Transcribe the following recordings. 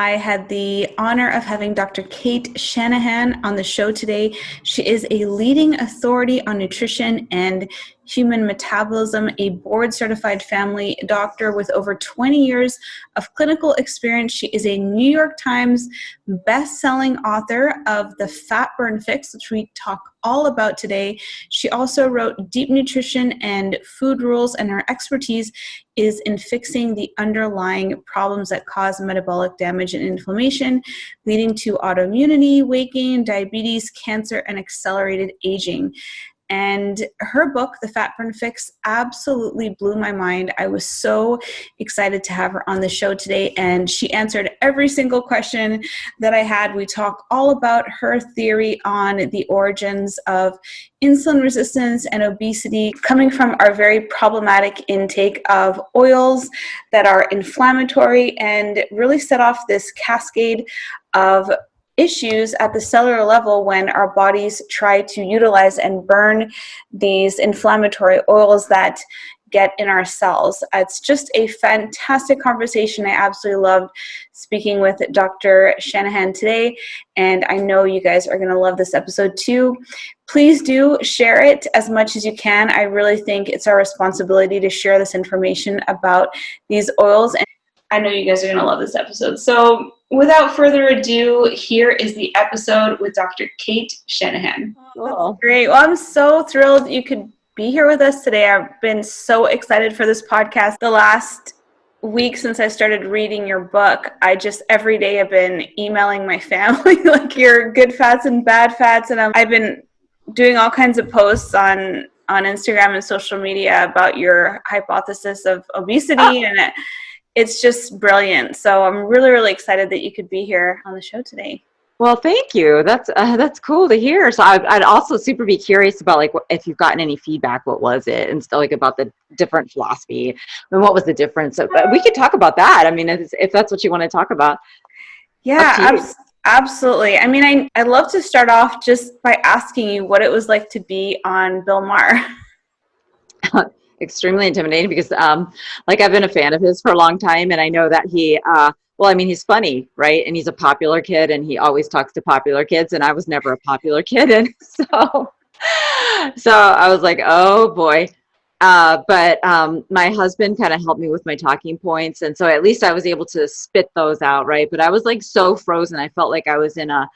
I had the honor of having Dr. Cate Shanahan on the show today. She is a leading authority on nutrition and human metabolism, a board-certified family doctor with over 20 years of clinical experience. She is a New York Times best-selling author of the FatBurn Fix, which we talk all about today. She also wrote Deep Nutrition and Food Rules, and her expertise is in fixing the underlying problems that cause metabolic damage and inflammation, leading to autoimmunity, weight gain, diabetes, cancer, and accelerated aging. And her book, The FatBurn Fix, absolutely blew my mind. I was so excited to have her on the show today, and she answered every single question that I had. We talk all about her theory on the origins of insulin resistance and obesity coming from our very problematic intake of oils that are inflammatory, and really set off this cascade of issues at the cellular level when our bodies try to utilize and burn these inflammatory oils that get in our cells. It's just a fantastic conversation. I absolutely loved speaking with Dr. Shanahan today, and I know you guys are going to love this episode too. Please do share it as much as you can. I really think it's our responsibility to share this information about these oils, and I know you guys are going to love this episode. So without further ado, here is the episode with Dr. Cate Shanahan. Cool. That's great. Well, I'm so thrilled you could be here with us today. I've been so excited for this podcast. The last week since I started reading your book, every day I've been emailing my family like your good fats and bad fats, and I've been doing all kinds of posts on Instagram and social media about your hypothesis of obesity, and it's just brilliant. So I'm really, really excited that you could be here on the show today. Well, thank you. That's cool to hear. So I'd also super be curious about like if you've gotten any feedback, what was it, and still like about the different philosophy and what was the difference. So, we could talk about that. I mean, if that's what you want to talk about. Yeah, absolutely. I mean, I'd love to start off just by asking you what it was like to be on Bill Maher. Extremely intimidating because like I've been a fan of his for a long time, and I know that he he's funny, right? And he's a popular kid, and he always talks to popular kids, and I was never a popular kid, and so I was like, oh boy. But my husband kind of helped me with my talking points, and so at least I was able to spit those out, right? But I was like so frozen. I felt like I was in a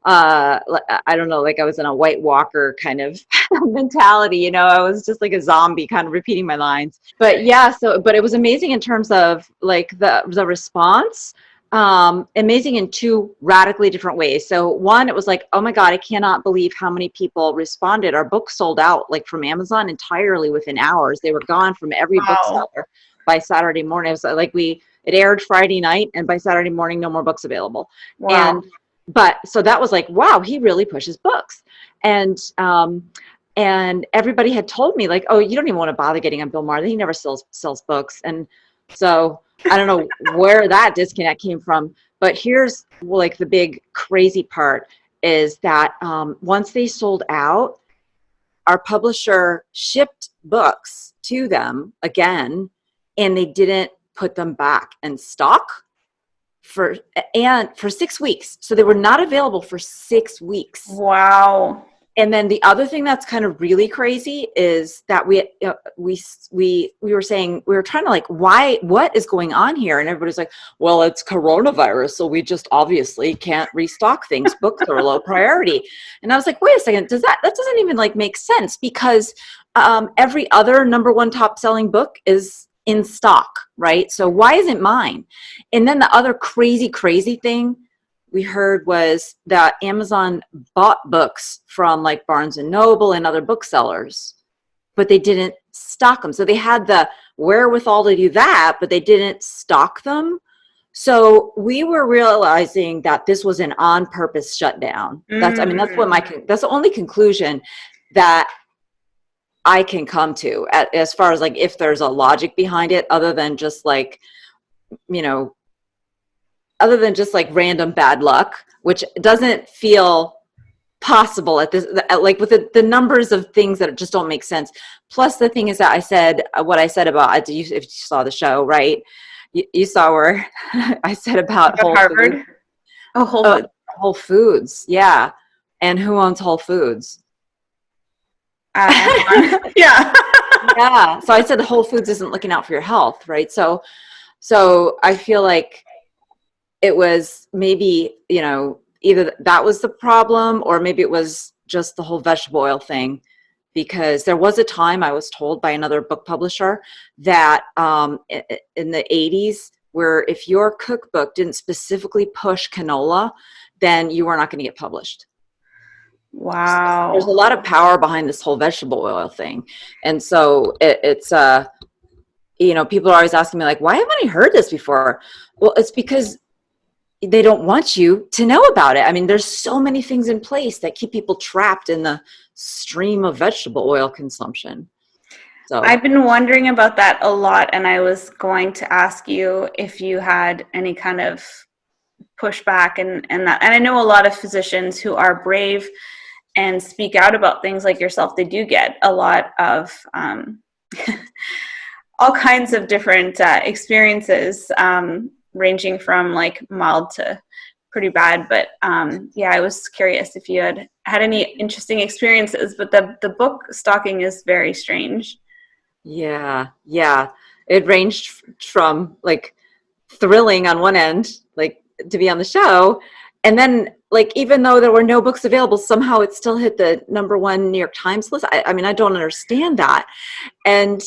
I don't know, like I was in a White Walker kind of mentality, you know. I was just like a zombie kind of repeating my lines. But yeah, but it was amazing in terms of like the response, amazing in two radically different ways. So one, it was like, oh my God, I cannot believe how many people responded. Our book sold out like from Amazon entirely within hours. They were gone from every bookseller by Saturday morning. It was like it aired Friday night, and by Saturday morning, no more books available. Wow. But so that was like, wow, he really pushes books. And everybody had told me like, oh, you don't even want to bother getting on Bill Maher. He never sells books. And so I don't know where that disconnect came from, but here's like the big crazy part is that once they sold out, our publisher shipped books to them again, and they didn't put them back in stock for 6 weeks. So they were not available for 6 weeks. Wow. And then the other thing that's kind of really crazy is that we were saying, we were trying to like, what is going on here? And everybody's like, well, it's coronavirus, so we just obviously can't restock things. Books are a low priority. And I was like, wait a second, that doesn't even like make sense, because every other #1 top selling book is in stock, right? So why isn't mine? And then the other crazy thing we heard was that Amazon bought books from like Barnes and Noble and other booksellers, but they didn't stock them. So they had the wherewithal to do that, but they didn't stock them. So we were realizing that this was an on-purpose shutdown. That's the only conclusion that I can come to as far as like if there's a logic behind it, other than just like, you know, other than just like random bad luck, which doesn't feel possible at this, like with the numbers of things that just don't make sense. Plus the thing is that I said what I said about, if you saw the show, right, You saw where I said about Whole Harvard? Foods. Oh, Whole Foods. Whole Foods, yeah. And who owns Whole Foods? Amazon. Yeah. Yeah. So I said the Whole Foods isn't looking out for your health, right? So I feel like it was maybe, either that was the problem, or maybe it was just the whole vegetable oil thing. Because there was a time, I was told by another book publisher, that in the 80s, where if your cookbook didn't specifically push canola, then you were not going to get published. Wow. There's a lot of power behind this whole vegetable oil thing. And so it's people are always asking me, like, why haven't I heard this before? Well, it's because they don't want you to know about it. I mean, there's so many things in place that keep people trapped in the stream of vegetable oil consumption. So I've been wondering about that a lot, and I was going to ask you if you had any kind of pushback and that. And I know a lot of physicians who are brave and speak out about things like yourself, they do get a lot of all kinds of different experiences, ranging from like mild to pretty bad. But yeah, I was curious if you had any interesting experiences, but the book stalking is very strange. Yeah. It ranged from like thrilling on one end, like to be on the show. And then like, even though there were no books available, somehow it still hit the #1 New York Times list. I mean, I don't understand that. And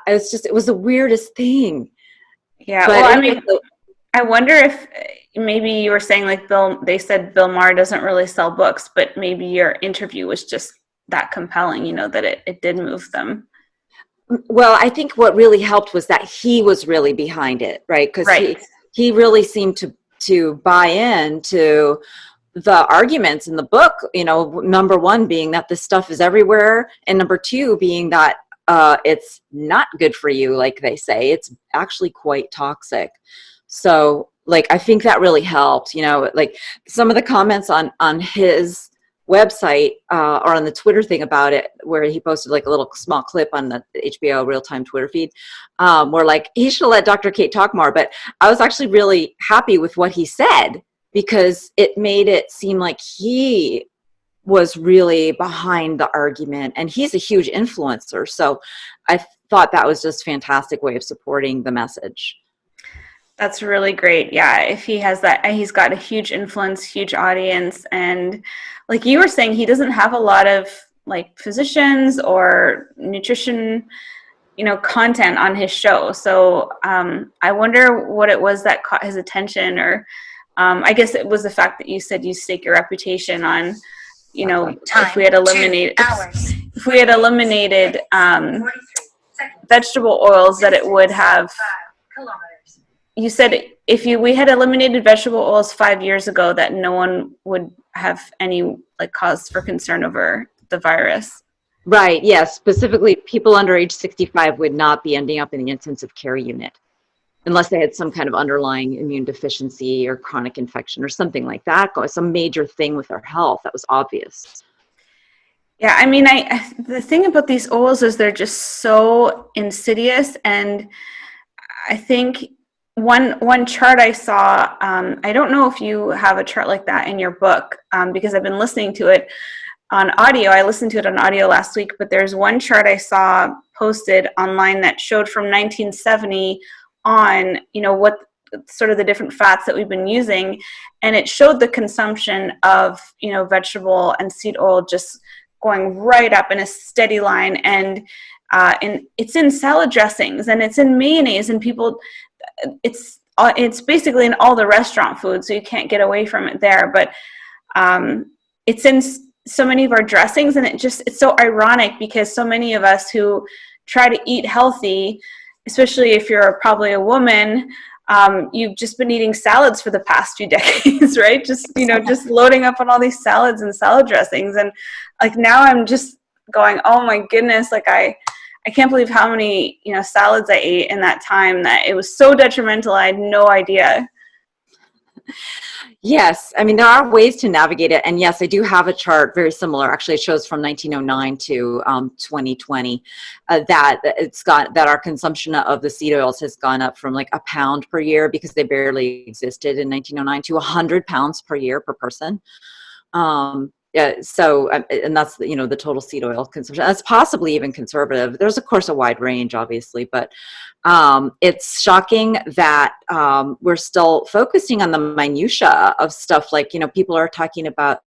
it was the weirdest thing. Yeah. But Well, I mean, I wonder if maybe you were saying like they said Bill Maher doesn't really sell books, but maybe your interview was just that compelling, that it did move them. Well, I think what really helped was that he was really behind it, right? Because he really seemed to buy into the arguments in the book, #1 being that this stuff is everywhere, and #2 being that it's not good for you, like they say. It's actually quite toxic. So, like, I think that really helped, like some of the comments on his website or on the Twitter thing about it, where he posted like a little small clip on the HBO real-time Twitter feed, were like, he should let Dr. Cate talk more. But I was actually really happy with what he said, because it made it seem like he was really behind the argument, and he's a huge influencer. So I thought that was just a fantastic way of supporting the message. That's really great. Yeah, if he has that, he's got a huge influence, huge audience. And like you were saying, he doesn't have a lot of like physicians or nutrition, content on his show. So I wonder what it was that caught his attention, or I guess it was the fact that you said you stake your reputation on, if we had eliminated vegetable oils, that it would have. You said we had eliminated vegetable oils 5 years ago, that no one would have any like cause for concern over the virus. Right. Yes. Specifically, people under age 65 would not be ending up in the intensive care unit unless they had some kind of underlying immune deficiency or chronic infection or something like that, some major thing with their health that was obvious. Yeah. I mean, the thing about these oils is they're just so insidious. And I think one chart I saw, I don't know if you have a chart like that in your book, because I've been listening to it on audio. I listened to it on audio last week, but there's one chart I saw posted online that showed from 1970 on, what sort of the different fats that we've been using. And it showed the consumption of, vegetable and seed oil just going right up in a steady line. And it's in salad dressings, and it's in mayonnaise, and people, it's basically in all the restaurant food, so you can't get away from it there. But it's in so many of our dressings, and it's so ironic, because so many of us who try to eat healthy, especially if you're probably a woman, you've just been eating salads for the past few decades, right? Just loading up on all these salads and salad dressings. And like now I'm just going, oh my goodness, like I can't believe how many, salads I ate in that time, that it was so detrimental. I had no idea. Yes, I mean, there are ways to navigate it. And yes, I do have a chart very similar. Actually, it shows from 1909 to 2020 that our consumption of the seed oils has gone up from like a pound per year, because they barely existed in 1909, to 100 pounds per year per person. Yeah, so, and that's, the total seed oil consumption. That's possibly even conservative. There's, of course, a wide range, obviously, but it's shocking that we're still focusing on the minutia of stuff. Like, people are talking about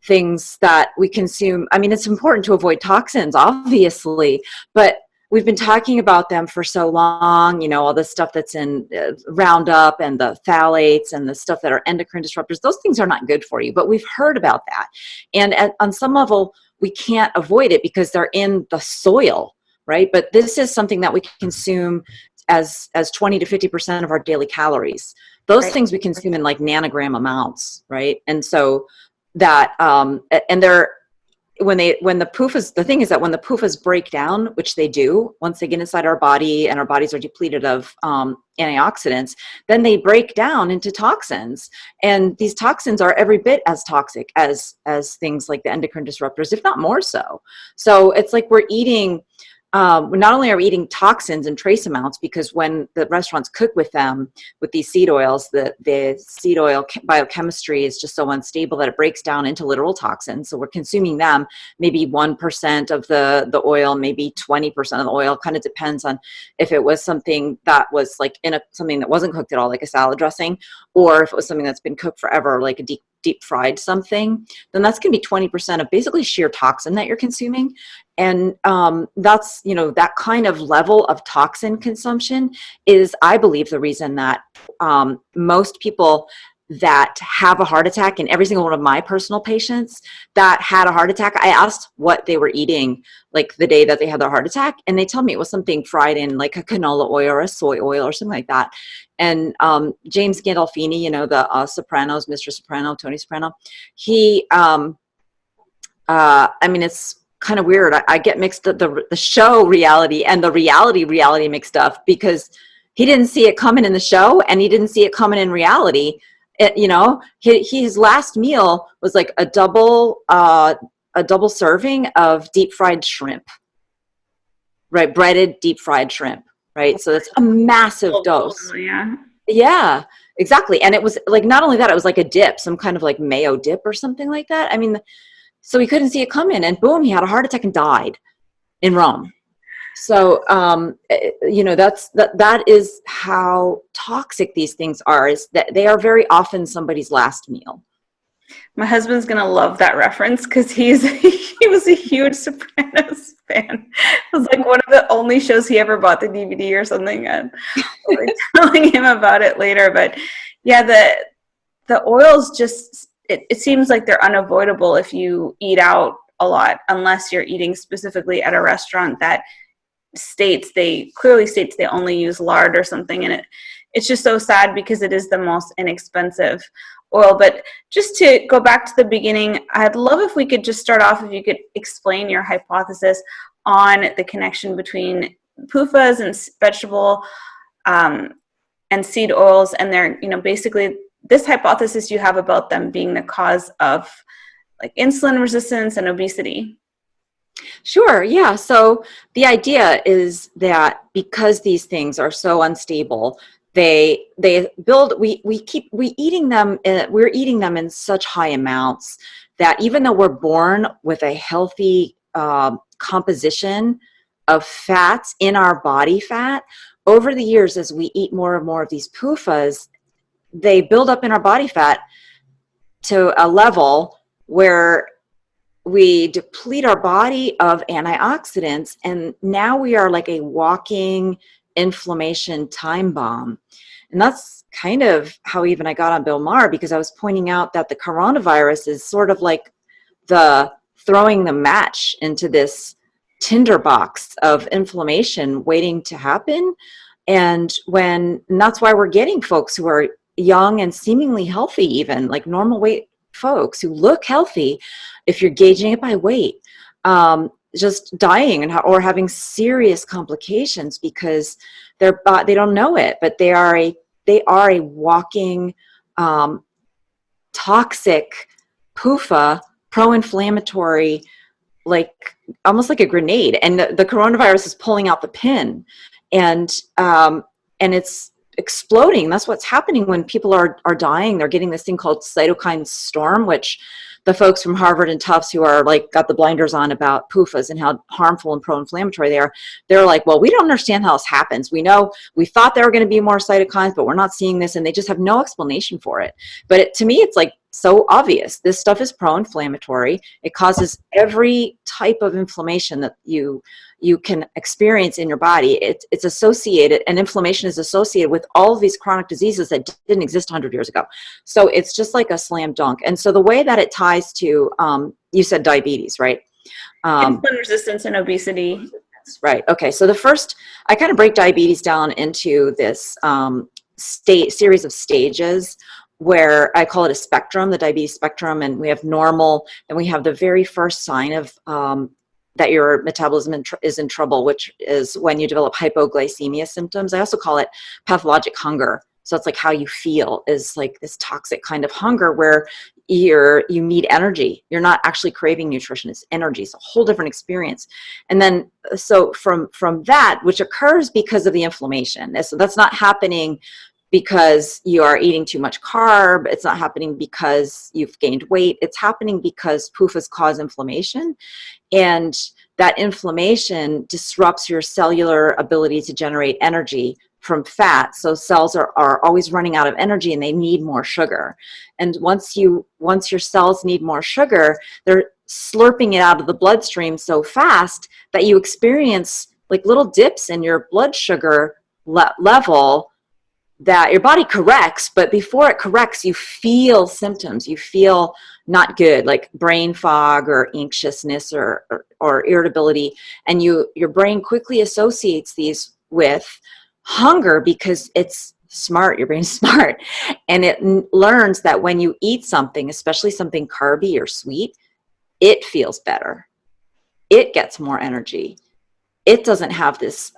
things that we consume. I mean, it's important to avoid toxins, obviously, but we've been talking about them for so long, all the stuff that's in Roundup and the phthalates and the stuff that are endocrine disruptors. Those things are not good for you, but we've heard about that. And on some level, we can't avoid it because they're in the soil, right? But this is something that we consume as 20 to 50% of our daily calories. Those Right. things we consume in like nanogram amounts, right? And so that, and they're, when the PUFAs, the thing is that when the PUFAs break down, which they do, once they get inside our body and our bodies are depleted of antioxidants, then they break down into toxins. And these toxins are every bit as toxic as things like the endocrine disruptors, if not more so. So it's like we're eating, not only are we eating toxins in trace amounts, because when the restaurants cook with them, with these seed oils, the seed oil biochemistry is just so unstable that it breaks down into literal toxins. So we're consuming them, maybe 1% of the oil, maybe 20% of the oil. Kind of depends on if it was something that was like something that wasn't cooked at all, like a salad dressing, or if it was something that's been cooked forever, like a deep fried something, then that's going to be 20% of basically sheer toxin that you're consuming. And that's, that kind of level of toxin consumption is, I believe, the reason that most people that have a heart attack, and every single one of my personal patients that had a heart attack, I asked what they were eating like the day that they had their heart attack, and they tell me it was something fried in like a canola oil or a soy oil or something like that. And James Gandolfini, the Sopranos, Mr. Soprano, Tony Soprano, he, I mean, it's kind of weird. I get mixed up the show reality and the reality mixed up, because he didn't see it coming in the show and he didn't see it coming in reality. His last meal was like a double serving of deep fried shrimp, right? Breaded deep fried shrimp, right? So that's a massive dose. Yeah, exactly. And it was like, not only that, it was like a dip, some kind of like mayo dip or something like that. I mean, so he couldn't see it coming, and boom, he had a heart attack and died in Rome. So, that is how toxic these things are, is that they are very often somebody's last meal. My husband's going to love that reference, because he was a huge Sopranos fan. It was like one of the only shows he ever bought the DVD or something. And I'll be telling him about it later. But yeah, the oils just, it seems like they're unavoidable if you eat out a lot, unless you're eating specifically at a restaurant that clearly states they only use lard or something. And it's just so sad, because it is the most inexpensive oil. But just to go back to the beginning, I'd love if we could just start off, if you could explain your hypothesis on the connection between PUFAs and vegetable and seed oils, and their, basically this hypothesis you have about them being the cause of like insulin resistance and obesity. Sure. Yeah. So the idea is that because these things are so unstable, we're eating them in such high amounts that even though we're born with a healthy composition of fats in our body fat, over the years, as we eat more and more of these PUFAs, they build up in our body fat to a level where we deplete our body of antioxidants, and now we are like a walking inflammation time bomb. And that's kind of how even I got on Bill Maher, because I was pointing out that the coronavirus is sort of like the throwing the match into this tinderbox of inflammation waiting to happen. And that's why we're getting folks who are young and seemingly healthy, even like normal weight folks who look healthy, if you're gauging it by weight, just dying or having serious complications because they don't know it, but they are a walking toxic PUFA, pro-inflammatory, like almost like a grenade, and the coronavirus is pulling out the pin, and it's exploding. That's what's happening when people are dying. They're getting this thing called cytokine storm, which the folks from Harvard and Tufts who are like got the blinders on about PUFAs and how harmful and pro-inflammatory they are, they're like, well, we don't understand how this happens. We thought there were going to be more cytokines, but we're not seeing this, and they just have no explanation for it. But to me, it's like so obvious. This stuff is pro-inflammatory. It causes every type of inflammation that you can experience in your body. It's associated, and inflammation is associated with all of these chronic diseases that didn't exist 100 years ago. So it's just like a slam dunk. And so the way that it ties to, you said diabetes, right? Insulin resistance and obesity. Right. Okay. So the first, I kind of break diabetes down into this series of stages, where I call it a spectrum, the diabetes spectrum, and we have normal, and we have the very first sign of that your metabolism is in trouble, which is when you develop hypoglycemia symptoms. I also call it pathologic hunger. So it's like how you feel is like this toxic kind of hunger where you need energy. You're not actually craving nutrition, it's energy. It's a whole different experience. And then, so from that, which occurs because of the inflammation. So that's not happening because you are eating too much carb. It's not happening because you've gained weight. It's happening because PUFAs cause inflammation, and that inflammation disrupts your cellular ability to generate energy from fat. So cells are always running out of energy, and they need more sugar. And once your cells need more sugar, they're slurping it out of the bloodstream so fast that you experience like little dips in your blood sugar level that your body corrects, but before it corrects, you feel symptoms. You feel not good, like brain fog or anxiousness or irritability. And your brain quickly associates these with hunger because it's smart. Your brain's smart. And it learns that when you eat something, especially something carby or sweet, it feels better. It gets more energy. It doesn't have this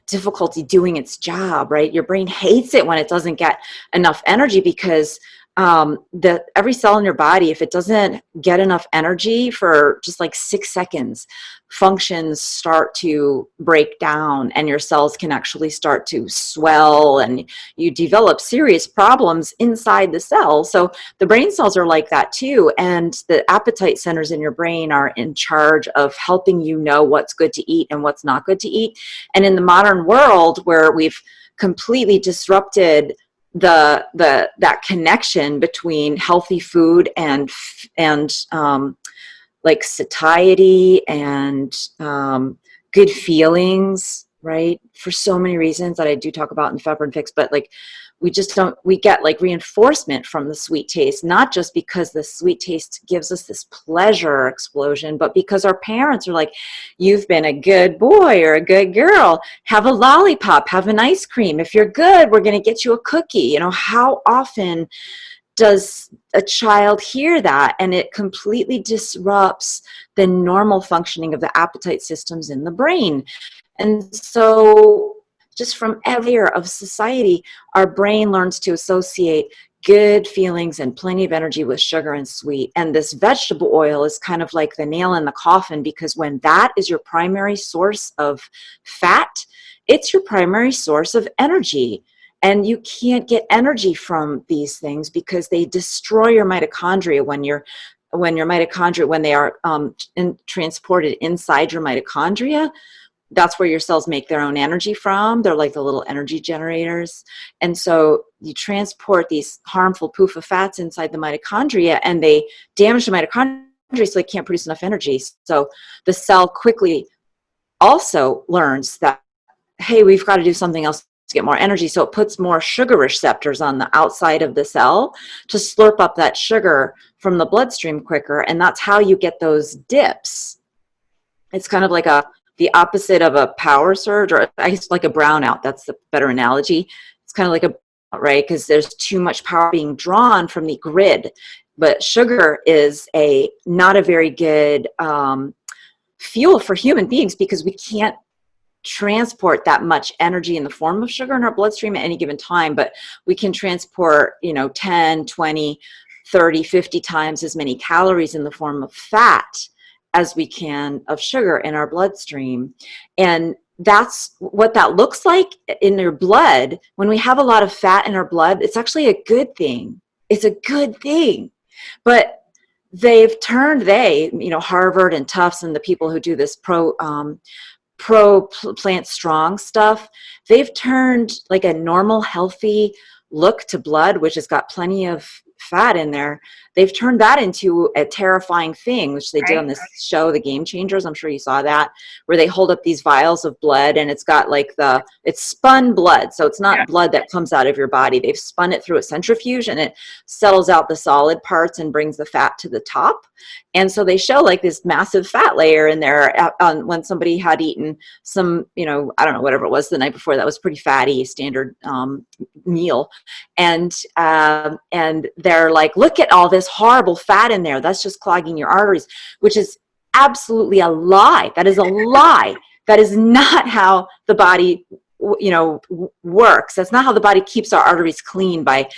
difficulty doing its job, right? Your brain hates it when it doesn't get enough energy because every cell in your body, if it doesn't get enough energy for just like 6 seconds, functions start to break down, and your cells can actually start to swell, and you develop serious problems inside the cell. So the brain cells are like that too, and the appetite centers in your brain are in charge of helping you know what's good to eat and what's not good to eat. And in the modern world, where we've completely disrupted that connection between healthy food and like satiety and good feelings, right? For so many reasons that I do talk about in FatBurn Fix, but like we get like reinforcement from the sweet taste, not just because the sweet taste gives us this pleasure explosion, but because our parents are like, you've been a good boy or a good girl, have a lollipop, have an ice cream. If you're good, we're going to get you a cookie. You know, how often does a child hear that? And it completely disrupts the normal functioning of the appetite systems in the brain. And so just from every layer of society, our brain learns to associate good feelings and plenty of energy with sugar and sweet. And this vegetable oil is kind of like the nail in the coffin, because when that is your primary source of fat, it's your primary source of energy. And you can't get energy from these things because they destroy your mitochondria when they are transported inside your mitochondria. That's where your cells make their own energy from. They're like the little energy generators. And so you transport these harmful PUFA fats inside the mitochondria, and they damage the mitochondria so they can't produce enough energy. So the cell quickly also learns that, hey, we've got to do something else to get more energy. So it puts more sugar receptors on the outside of the cell to slurp up that sugar from the bloodstream quicker. And that's how you get those dips. It's kind of like the opposite of a power surge, or I guess like a brownout. That's the better analogy. It's kind of like right? Because there's too much power being drawn from the grid. But sugar is not a very good fuel for human beings, because we can't transport that much energy in the form of sugar in our bloodstream at any given time, but we can transport, 10, 20, 30, 50 times as many calories in the form of fat as we can of sugar in our bloodstream. And that's what that looks like in your blood. When we have a lot of fat in our blood, it's actually a good thing. It's a good thing. But Harvard and Tufts and the people who do this pro plant strong stuff, they've turned like a normal, healthy look to blood, which has got plenty of fat in there. They've turned that into a terrifying thing, which they did on this show, The Game Changers. I'm sure you saw that, where they hold up these vials of blood, and it's got like it's spun blood. So it's not blood that comes out of your body. They've spun it through a centrifuge, and it settles out the solid parts and brings the fat to the top. And so they show like this massive fat layer in there when somebody had eaten some, I don't know, whatever it was the night before, that was pretty fatty, standard meal. And they're like, look at all this horrible fat in there. That's just clogging your arteries, which is absolutely a lie. That is a lie. That is not how the body, works. That's not how the body keeps our arteries clean, by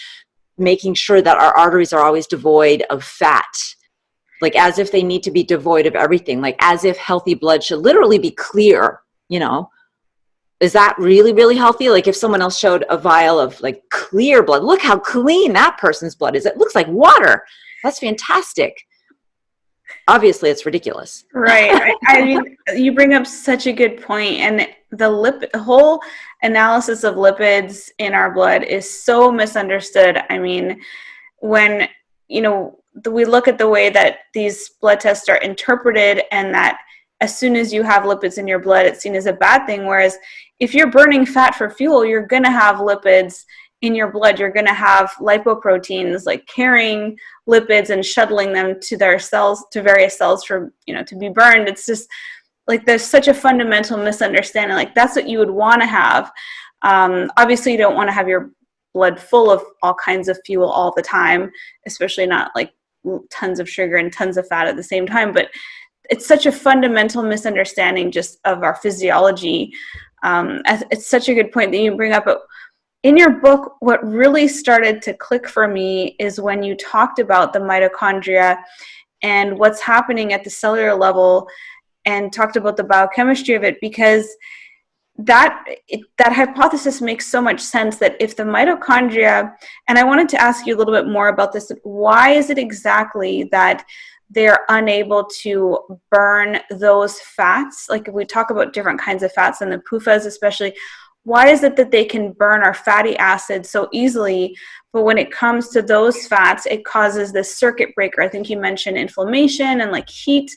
making sure that our arteries are always devoid of fat. Like as if they need to be devoid of everything, like as if healthy blood should literally be clear, Is that really, really healthy? Like if someone else showed a vial of like clear blood, look how clean that person's blood is. It looks like water. That's fantastic. Obviously, it's ridiculous. Right. I mean, you bring up such a good point. And the whole analysis of lipids in our blood is so misunderstood. I mean, when, we look at the way that these blood tests are interpreted, and that as soon as you have lipids in your blood, it's seen as a bad thing. Whereas if you're burning fat for fuel, you're going to have lipids in your blood. You're going to have lipoproteins like carrying lipids and shuttling them to their cells, to various cells for, to be burned. It's just like, there's such a fundamental misunderstanding. Like that's what you would want to have. Obviously you don't want to have your blood full of all kinds of fuel all the time, especially not like tons of sugar and tons of fat at the same time. But it's such a fundamental misunderstanding just of our physiology. It's such a good point that you bring up. But in your book, what really started to click for me is when you talked about the mitochondria and what's happening at the cellular level, and talked about the biochemistry of it, because that hypothesis makes so much sense, that if the mitochondria, and I wanted to ask you a little bit more about this, why is it exactly that they're unable to burn those fats? Like if we talk about different kinds of fats and the PUFAs especially, why is it that they can burn our fatty acids so easily, but when it comes to those fats, it causes this circuit breaker? I think you mentioned inflammation and like heat.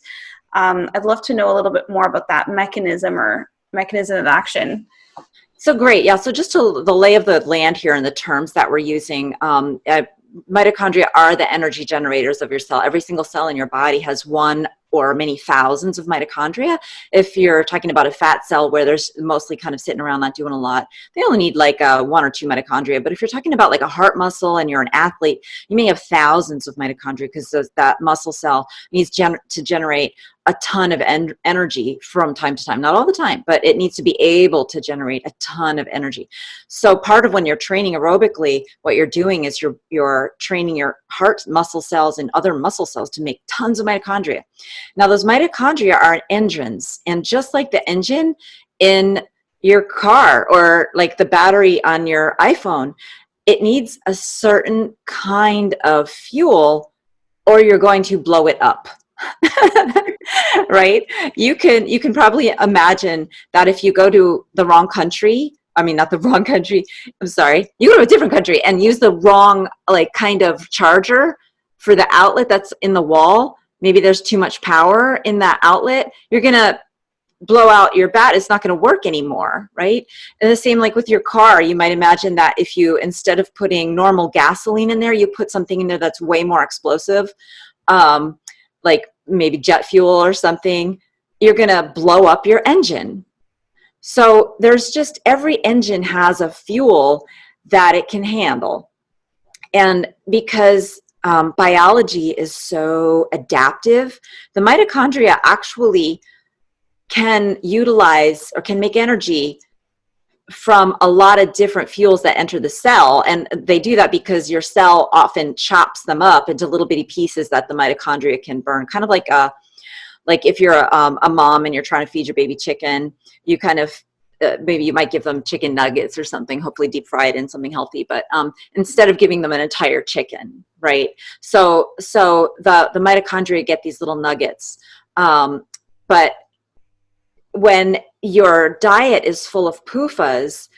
I'd love to know a little bit more about that mechanism of action. So great. Yeah. So just to the lay of the land here and the terms that we're using, mitochondria are the energy generators of your cell. Every single cell in your body has one or many thousands of mitochondria. If you're talking about a fat cell where there's mostly kind of sitting around not doing a lot, they only need like 1 or 2 mitochondria. But if you're talking about like a heart muscle and you're an athlete, you may have thousands of mitochondria, because that muscle cell needs to generate a ton of energy from time to time. Not all the time, but it needs to be able to generate a ton of energy. So part of when you're training aerobically, what you're doing is you're training your heart muscle cells and other muscle cells to make tons of mitochondria. Now those mitochondria are engines, and just like the engine in your car or like the battery on your iPhone, it needs a certain kind of fuel or you're going to blow it up. Right? You can probably imagine that if you go to the wrong country, not the wrong country, I'm sorry, you go to a different country and use the wrong like kind of charger for the outlet that's in the wall, maybe there's too much power in that outlet, you're going to blow out your bat. It's not going to work anymore, right? And the same like with your car, you might imagine that if you, instead of putting normal gasoline in there, you put something in there that's way more explosive, like maybe jet fuel or something, you're going to blow up your engine. So there's just, every engine has a fuel that it can handle. And because biology is so adaptive, the mitochondria actually can utilize or can make energy from a lot of different fuels that enter the cell. And they do that because your cell often chops them up into little bitty pieces that the mitochondria can burn. Kind of like if you're a mom and you're trying to feed your baby chicken, you kind of, maybe you might give them chicken nuggets or something, hopefully deep fried and something healthy, but instead of giving them an entire chicken, right? So the mitochondria get these little nuggets. But when your diet is full of PUFAs,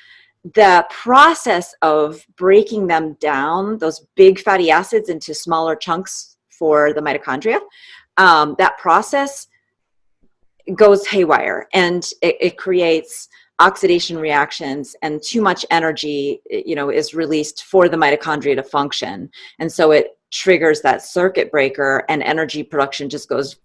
the process of breaking them down, those big fatty acids, into smaller chunks for the mitochondria, that process goes haywire, and it creates oxidation reactions, and too much energy, is released for the mitochondria to function. And so it triggers that circuit breaker, and energy production just goes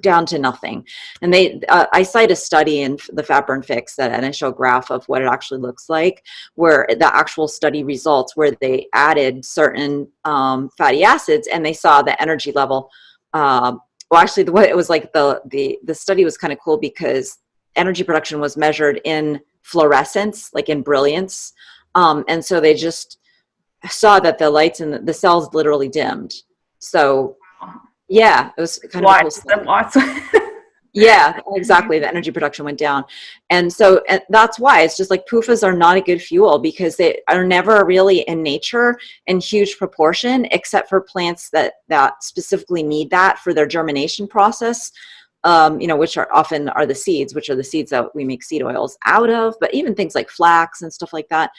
down to nothing. And I cite a study in the FatBurn Fix, and I show a graph of what it actually looks like, where the actual study results, where they added certain fatty acids, and they saw the energy level. Well, actually, it was like the study was kind of cool, because energy production was measured in fluorescence, like in brilliance. And so they just saw that the lights in the cells literally dimmed. So yeah, it was kind of a cool study. Yeah, exactly. The energy production went down. And that's why it's just like PUFAs are not a good fuel, because they are never really in nature in huge proportion, except for plants that specifically need that for their germination process, which are often the seeds, which are the seeds that we make seed oils out of, but even things like flax and stuff like that.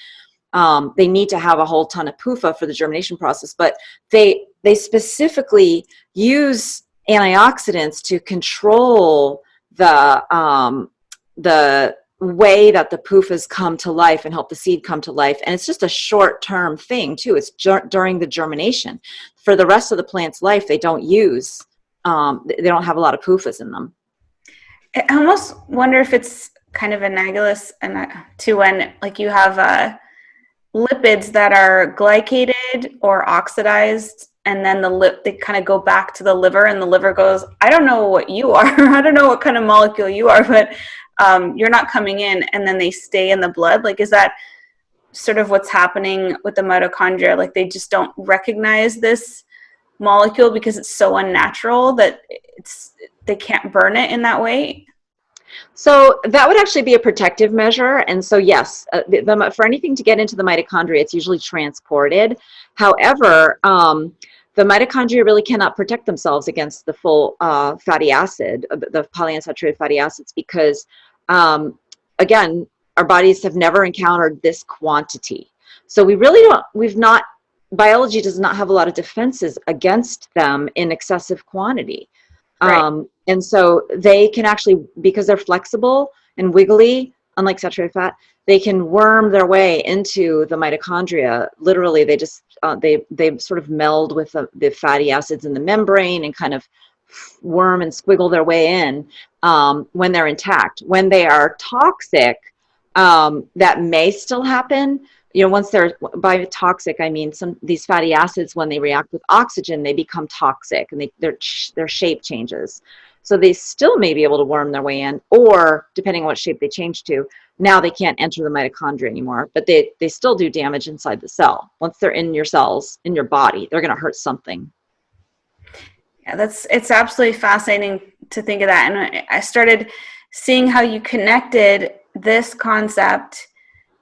They need to have a whole ton of PUFA for the germination process, but they specifically use antioxidants to control the way that the PUFAs come to life and help the seed come to life. And it's just a short-term thing too. It's during the germination. For the rest of the plant's life, they don't use, they don't have a lot of PUFAs in them. I almost wonder if it's kind of analogous to when, like, you have lipids that are glycated or oxidized, and then they kind of go back to the liver, and the liver goes, I don't know what you are. I don't know what kind of molecule you are, but you're not coming in, and then they stay in the blood. Like, is that sort of what's happening with the mitochondria? Like, they just don't recognize this molecule because it's so unnatural that they can't burn it in that way? So that would actually be a protective measure. And so, yes, for anything to get into the mitochondria, it's usually transported. However, the mitochondria really cannot protect themselves against the full fatty acid, the polyunsaturated fatty acids, because, again, our bodies have never encountered this quantity. So biology does not have a lot of defenses against them in excessive quantity. Right. And so they can actually, because they're flexible and wiggly, unlike saturated fat, they can worm their way into the mitochondria. Literally, they just they sort of meld with the fatty acids in the membrane and kind of worm and squiggle their way in when they're intact. When they are toxic, that may still happen. Once by toxic, I mean these fatty acids, when they react with oxygen, they become toxic, and their shape changes. So they still may be able to worm their way in, or depending on what shape they change to, now they can't enter the mitochondria anymore, but they still do damage inside the cell. Once they're in your cells, in your body, they're going to hurt something. Yeah, it's absolutely fascinating to think of that. And I started seeing how you connected this concept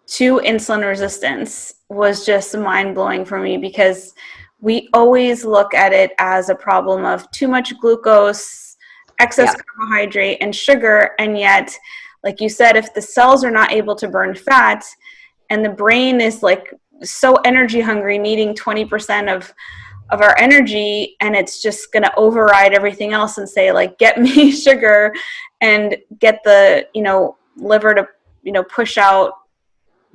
to insulin resistance was just mind-blowing for me, because we always look at it as a problem of too much glucose, excess carbohydrate, and sugar. And yet, like you said, if the cells are not able to burn fat, and the brain is like so energy hungry, needing 20% of our energy, and it's just going to override everything else and say, like, get me sugar, and get the liver to push out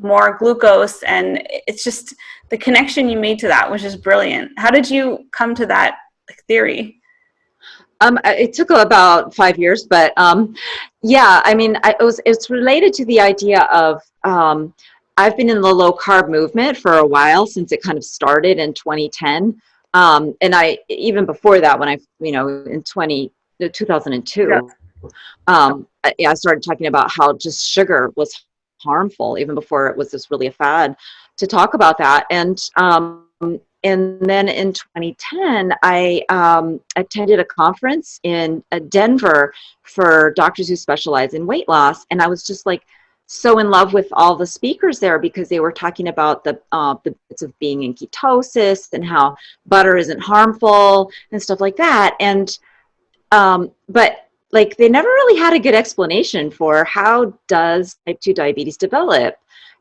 more glucose. And it's just the connection you made to that was just brilliant. How did you come to that theory? It took about 5 years, but yeah, I mean, it's related to the idea of I've been in the low carb movement for a while, since it kind of started in 2010, and I even before that, when in 2002. Yeah. I started talking about how just sugar was harmful even before it was just really a fad to talk about that. And then in 2010, I attended a conference in Denver for doctors who specialize in weight loss. And I was just like so in love with all the speakers there because they were talking about the benefits of being in ketosis and how butter isn't harmful and stuff like that. And but like they never really had a good explanation for how does type 2 diabetes develop.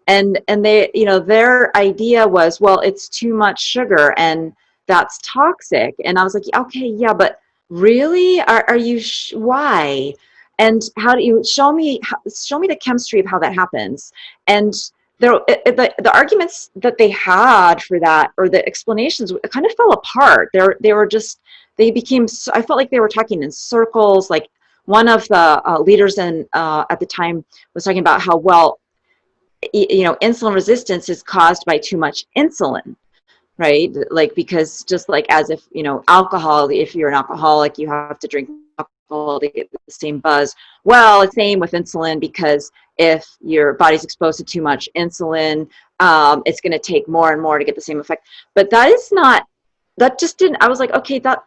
And they, you know, their idea was, well, it's too much sugar and that's toxic. And I was like, okay, yeah, but really, are you why? And how do you show me the chemistry of how that happens? And the arguments that they had for that, or the explanations, kind of fell apart. They became, I felt like they were talking in circles. Like one of the leaders at the time was talking about how, well, you know, insulin resistance is caused by too much insulin, right? Like, because just like as if, you know, alcohol, if you're an alcoholic, you have to drink alcohol to get the same buzz. Well, it's same with insulin, because if your body's exposed to too much insulin, it's going to take more and more to get the same effect. But that just didn't, I was like, okay, that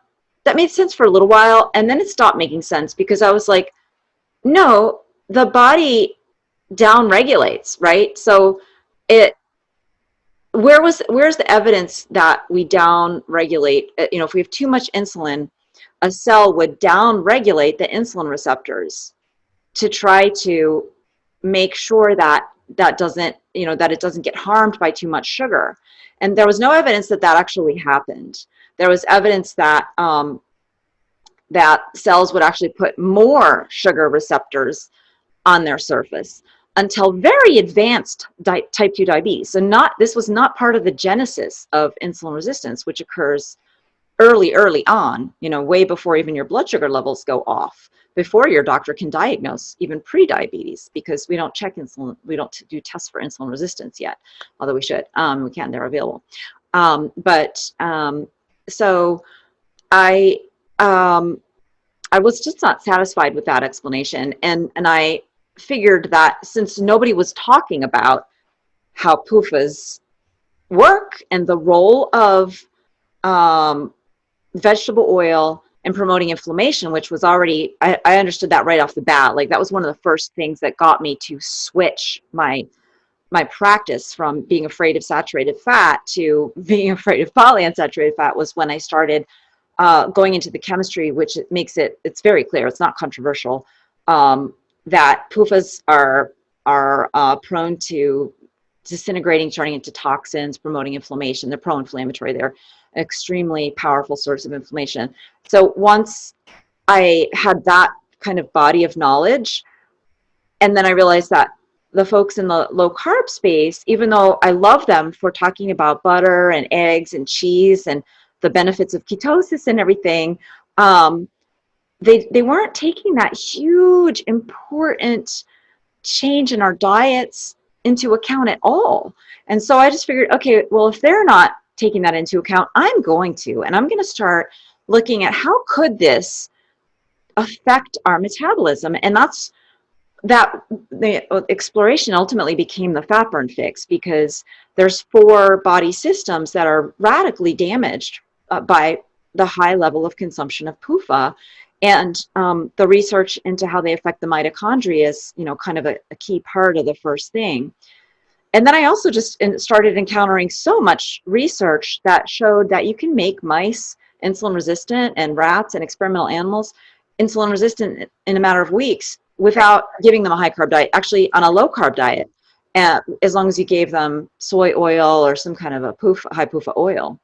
made sense for a little while. And then it stopped making sense because I was like, no, the body down regulates, right? So where's the evidence that we down regulate? You know, if we have too much insulin, a cell would down regulate the insulin receptors to try to make sure that doesn't, you know, that it doesn't get harmed by too much sugar. And there was no evidence that actually happened. There was evidence that that cells would actually put more sugar receptors on their surface until very advanced type 2 diabetes. So this was not part of the genesis of insulin resistance, which occurs early on, you know, way before even your blood sugar levels go off, before your doctor can diagnose even pre-diabetes, because we don't check insulin, we don't do tests for insulin resistance yet, although we should. We can, they're available. So I was just not satisfied with that explanation. And I figured that since nobody was talking about how PUFAs work and the role of vegetable oil in promoting inflammation, which was already, I understood that right off the bat. Like that was one of the first things that got me to switch my practice from being afraid of saturated fat to being afraid of polyunsaturated fat, was when I started going into the chemistry, which it's very clear, it's not controversial, that PUFAs are prone to disintegrating, turning into toxins, promoting inflammation. They're pro-inflammatory. They're extremely powerful source of inflammation. So once I had that kind of body of knowledge, and then I realized that the folks in the low carb space, even though I love them for talking about butter and eggs and cheese and the benefits of ketosis and everything, they weren't taking that huge, important change in our diets into account at all. And so I just figured, okay, well, if they're not taking that into account, I'm going to, and I'm going to start looking at how could this affect our metabolism. And the exploration ultimately became the FatBurn Fix, because there's 4 body systems that are radically damaged by the high level of consumption of PUFA. And the research into how they affect the mitochondria is, you know, kind of a key part of the first thing. And then I also just started encountering so much research that showed that you can make mice insulin resistant, and rats and experimental animals insulin resistant in a matter of weeks without giving them a high carb diet, actually on a low carb diet, as long as you gave them soy oil or some kind of a high PUFA oil.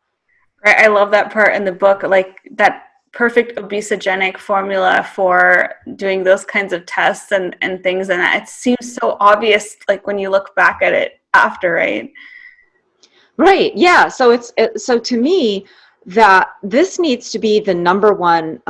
Right. I love that part in the book, like that perfect obesogenic formula for doing those kinds of tests and things. And it seems so obvious, like when you look back at it after, right? Right. Yeah. So so to me, that this needs to be the number one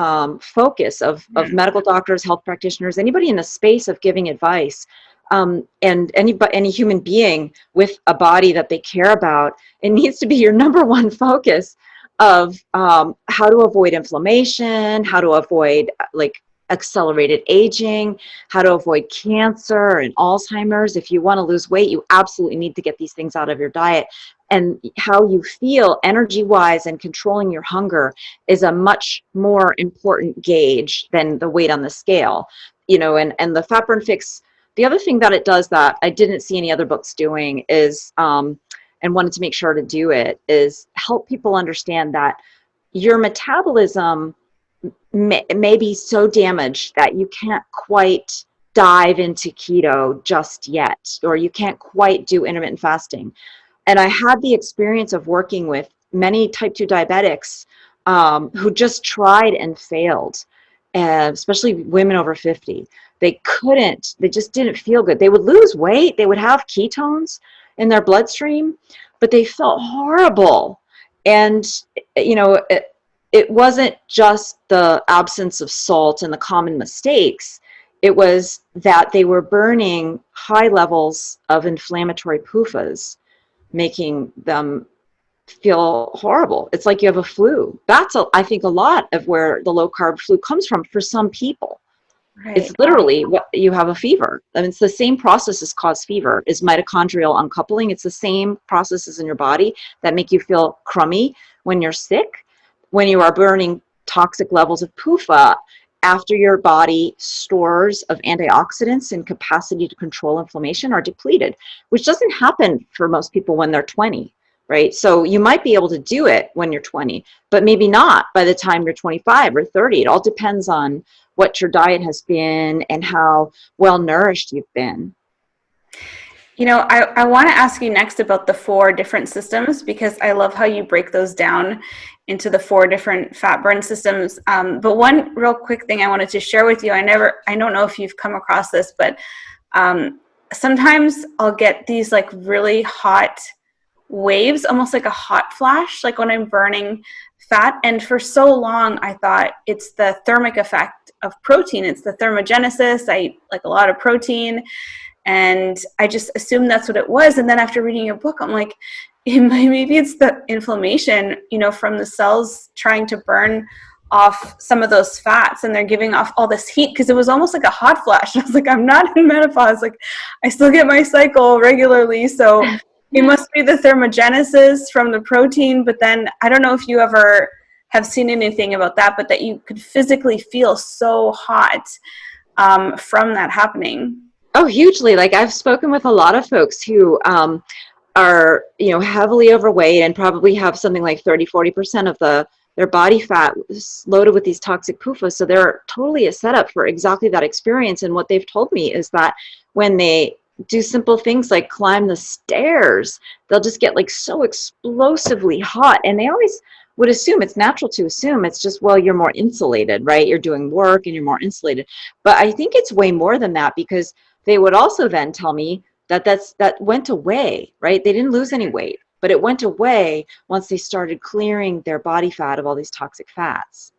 focus of medical doctors, health practitioners, anybody in the space of giving advice, and any human being with a body that they care about. It needs to be your number one focus of how to avoid inflammation, how to avoid like accelerated aging, how to avoid cancer and Alzheimer's. If you want to lose weight, you absolutely need to get these things out of your diet. And how you feel energy-wise and controlling your hunger is a much more important gauge than the weight on the scale. You know, and the FatBurn Fix, the other thing that it does that I didn't see any other books doing is, and wanted to make sure to do it, is help people understand that your metabolism may be so damaged that you can't quite dive into keto just yet, or you can't quite do intermittent fasting. And I had the experience of working with many type 2 diabetics who just tried and failed, especially women over 50. They just didn't feel good. They would lose weight, they would have ketones in their bloodstream, but they felt horrible. And, you know, it wasn't just the absence of salt and the common mistakes. It was that they were burning high levels of inflammatory PUFAs, making them feel horrible. It's like you have a flu. That's, I think, a lot of where the low carb flu comes from for some people. Right. It's literally what you have a fever. I mean, it's the same processes cause fever, is mitochondrial uncoupling. It's the same processes in your body that make you feel crummy when you're sick. When you are burning toxic levels of PUFA, after your body stores of antioxidants and capacity to control inflammation are depleted, which doesn't happen for most people when they're 20, right? So you might be able to do it when you're 20, but maybe not by the time you're 25 or 30. It all depends on what your diet has been and how well nourished you've been. You know, I want to ask you next about the 4 different systems, because I love how you break those down into the 4 different fat burn systems. But one real quick thing I wanted to share with you, I don't know if you've come across this, but sometimes I'll get these like really hot waves, almost like a hot flash, like when I'm burning fat. And for so long, I thought it's the thermic effect of protein. It's the thermogenesis. I eat like a lot of protein. And I just assumed that's what it was. And then after reading your book, I'm like, maybe it's the inflammation, you know, from the cells trying to burn off some of those fats, and they're giving off all this heat, because it was almost like a hot flash. I was like, I'm not in menopause. Like, I still get my cycle regularly. So it must be the thermogenesis from the protein. But then I don't know if you ever have seen anything about that, but that you could physically feel so hot from that happening. Oh, hugely. Like, I've spoken with a lot of folks who are, you know, heavily overweight and probably have something like 30-40% of their body fat loaded with these toxic PUFAs. So they're totally a setup for exactly that experience. And what they've told me is that when they do simple things like climb the stairs, they'll just get like so explosively hot. And they always would assume, it's natural to assume it's just, well, you're more insulated, right? You're doing work and you're more insulated. But I think it's way more than that, because they would also then tell me that that went away, right? They didn't lose any weight, but it went away once they started clearing their body fat of all these toxic fats.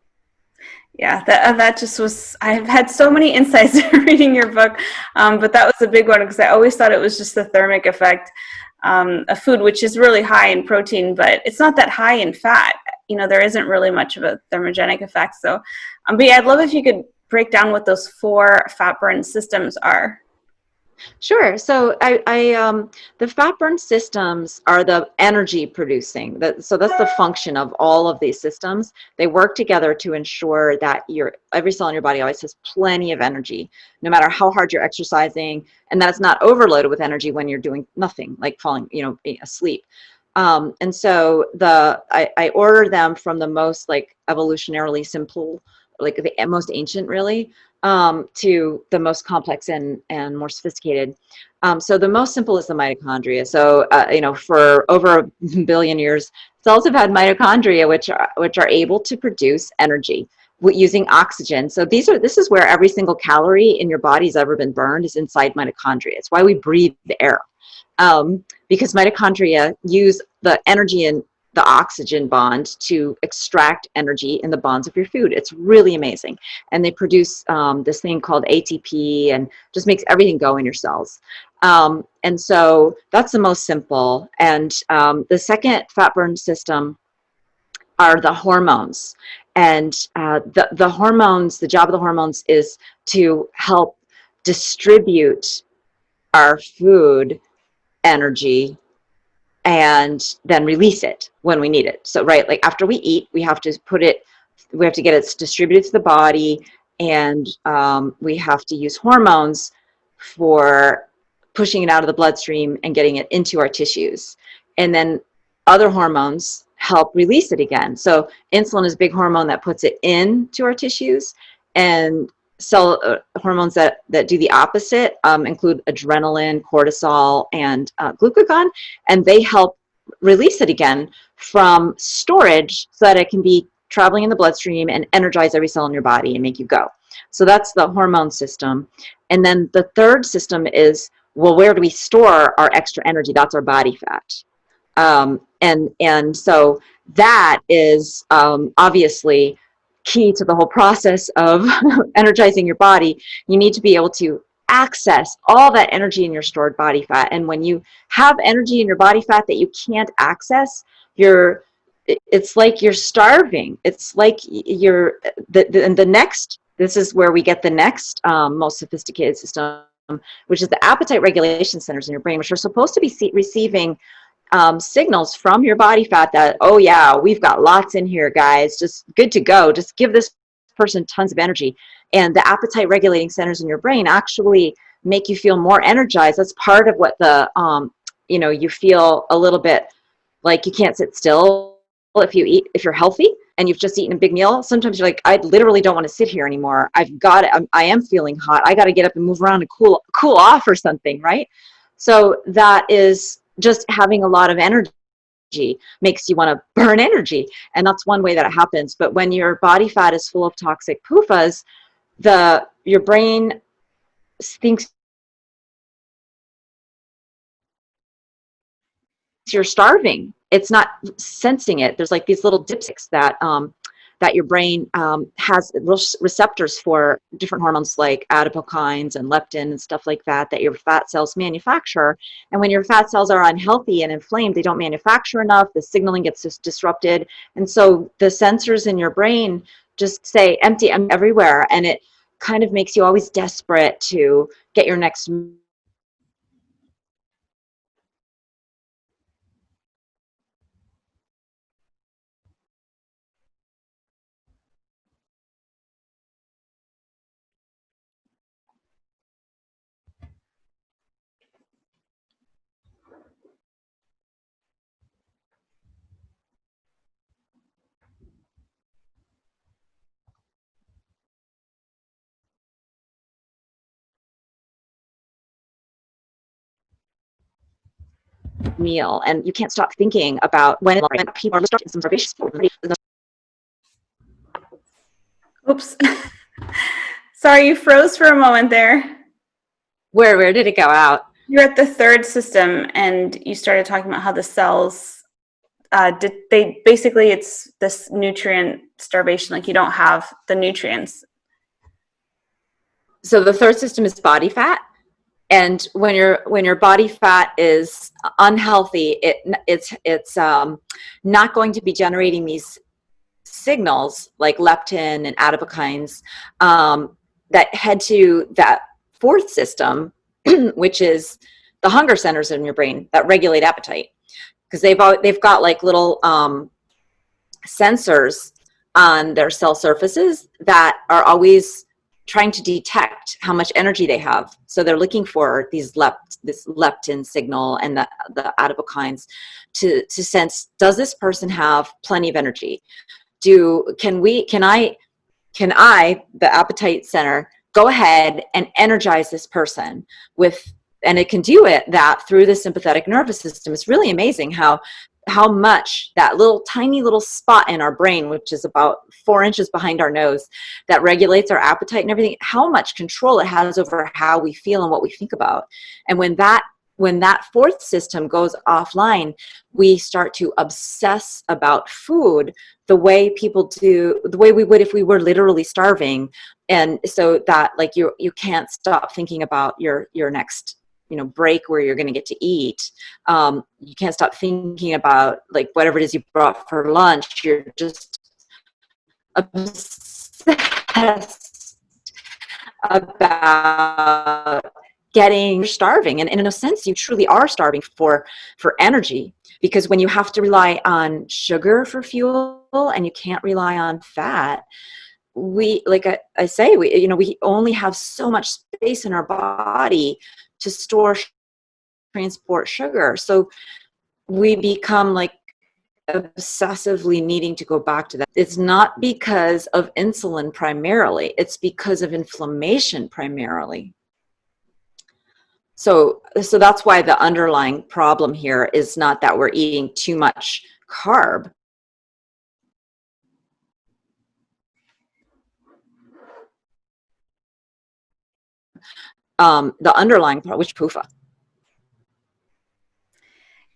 Yeah, that just was, I've had so many insights reading your book, but that was a big one, because I always thought it was just the thermic effect of food, which is really high in protein, but it's not that high in fat. You know, there isn't really much of a thermogenic effect. So, but yeah, I'd love if you could break down what those 4 fat burn systems are. Sure. So the fat burn systems are the energy producing. So that's the function of all of these systems. They work together to ensure that every cell in your body always has plenty of energy, no matter how hard you're exercising, and that it's not overloaded with energy when you're doing nothing, like falling, you know, asleep. And so I order them from the most like evolutionarily simple, like the most ancient, really, to the most complex and more sophisticated. So the most simple is the mitochondria. So, you know, for over a billion years, cells have had mitochondria, which are able to produce energy using oxygen. So this is where every single calorie in your body's ever been burned, is inside mitochondria. It's why we breathe the air, because mitochondria use the energy in the oxygen bond to extract energy in the bonds of your food. It's really amazing. And they produce this thing called ATP, and just makes everything go in your cells. And so that's the most simple. And the second fat burn system are the hormones. And the hormones, the job of the hormones is to help distribute our food energy and then release it when we need it. So, right, like after we eat, we have to get it distributed to the body, and we have to use hormones for pushing it out of the bloodstream and getting it into our tissues. And then other hormones help release it again. So insulin is a big hormone that puts it into our tissues, and hormones that do the opposite include adrenaline, cortisol, and glucagon, and they help release it again from storage so that it can be traveling in the bloodstream and energize every cell in your body and make you go. So that's the hormone system. And then the third system is, well, where do we store our extra energy? That's our body fat. And so that is obviously key to the whole process of energizing your body. You need to be able to access all that energy in your stored body fat. And when you have energy in your body fat that you can't access, it's like you're starving. It's like this is where we get the next most sophisticated system, which is the appetite regulation centers in your brain, which are supposed to be receiving signals from your body fat that, oh yeah, we've got lots in here, guys, just good to go. Just give this person tons of energy. And the appetite regulating centers in your brain actually make you feel more energized. That's part of what you feel a little bit like you can't sit still if you're healthy and you've just eaten a big meal. Sometimes you're like, I literally don't want to sit here anymore. I am feeling hot. I got to get up and move around and cool off or something, right? So that is just having a lot of energy makes you want to burn energy. And that's one way that it happens. But when your body fat is full of toxic PUFAs, your brain thinks you're starving. It's not sensing it. There's like these little dipsticks that your brain has receptors for different hormones like adipokines and leptin and stuff like that your fat cells manufacture. And when your fat cells are unhealthy and inflamed, they don't manufacture enough. The signaling gets disrupted. And so the sensors in your brain just say empty everywhere. And it kind of makes you always desperate to get your next meal. And you can't stop thinking about when people are starting some starvation. Oops. Sorry, you froze for a moment there. Where did it go out? You're at the third system, and you started talking about how the cells it's this nutrient starvation, like you don't have the nutrients. So the third system is body fat. And when your body fat is unhealthy, it's not going to be generating these signals like leptin and adipokines that head to that fourth system, which is the hunger centers in your brain that regulate appetite, because they've got like little sensors on their cell surfaces that are always trying to detect how much energy they have. So they're looking for this leptin signal and the adipokines to sense, does this person have plenty of energy? Can I, the appetite center, go ahead and energize this person and it can do that through the sympathetic nervous system. It's really amazing how much that tiny little spot in our brain, which is about 4 inches behind our nose, that regulates our appetite and everything, how much control it has over how we feel and what we think about. And when that fourth system goes offline, we start to obsess about food the way we would if we were literally starving. And so that, like, you can't stop thinking about your next break where you're going to get to eat. You can't stop thinking about like whatever it is you brought for lunch. You're just obsessed about getting starving. And in a sense, you truly are starving for energy, because when you have to rely on sugar for fuel and you can't rely on fat, we, like I say, we only have so much space in our body to store, transport sugar. So we become like obsessively needing to go back to that. It's not because of insulin primarily, it's because of inflammation primarily. So that's why the underlying problem here is not that we're eating too much carb. The underlying problem, which PUFA.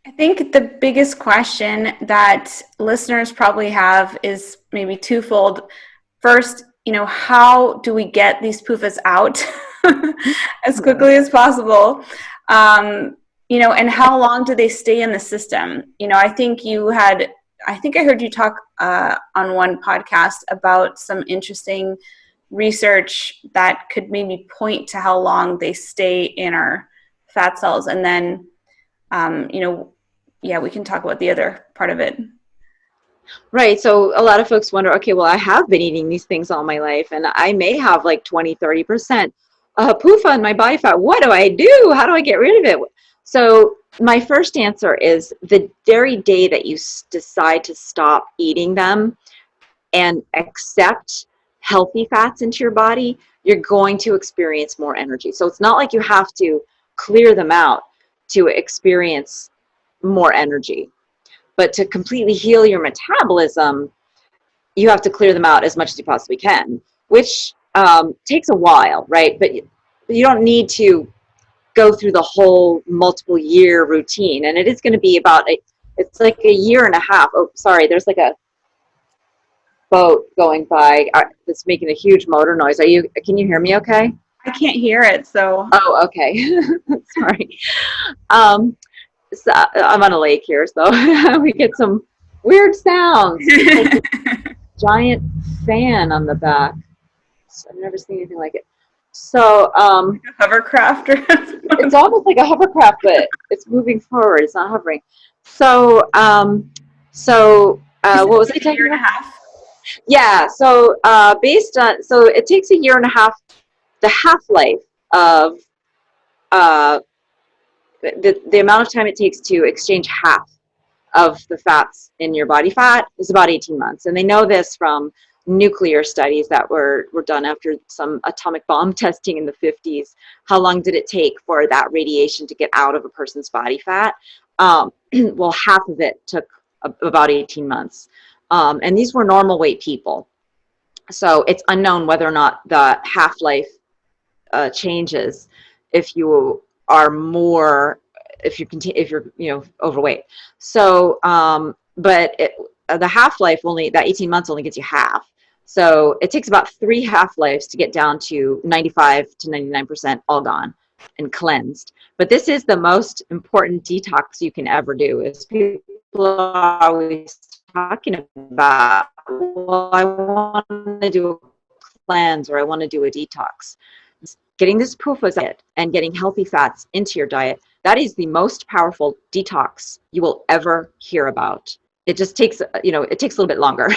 I think the biggest question that listeners probably have is maybe twofold. First, how do we get these PUFAs out as quickly as possible? And how long do they stay in the system? I think I heard you talk on one podcast about some interesting research that could maybe point to how long they stay in our fat cells. And then, we can talk about the other part of it. Right. So a lot of folks wonder, okay, well, I have been eating these things all my life, and I may have like 20, 30% PUFA in my body fat. What do I do? How do I get rid of it? So my first answer is the very day that you decide to stop eating them and accept healthy fats into your body, you're going to experience more energy. So it's not like you have to clear them out to experience more energy. But to completely heal your metabolism, you have to clear them out as much as you possibly can, which takes a while, right? But you don't need to go through the whole multiple year routine. And it is going to be it's like a year and a half. Oh, sorry, there's like a boat going by that's making a huge motor noise. Can you hear me okay? I can't hear it, so. Oh, okay. Sorry. So I'm on a lake here, so we get some weird sounds. It's like a giant fan on the back. So I've never seen anything like it. So like a hovercraft, or it's almost like a hovercraft, but it's moving forward. It's not hovering. So what was I talking about? Yeah. So so it takes a year and a half. The half-life of the amount of time it takes to exchange half of the fats in your body fat is about 18 months. And they know this from nuclear studies that were done after some atomic bomb testing in the 50s. How long did it take for that radiation to get out of a person's body fat? Well, half of it took about 18 months. And these were normal weight people. So it's unknown whether or not the half-life changes if you are more, if you're overweight. So but the half-life, only that 18 months only gets you half. So it takes about 3 half-lives to get down to 95 to 99% all gone and cleansed. But this is the most important detox you can ever do. Is people are always talking about, well, I want to do a cleanse or I want to do a detox. Getting this PUFAs diet and getting healthy fats into your diet, that is the most powerful detox you will ever hear about. It just takes, it takes a little bit longer,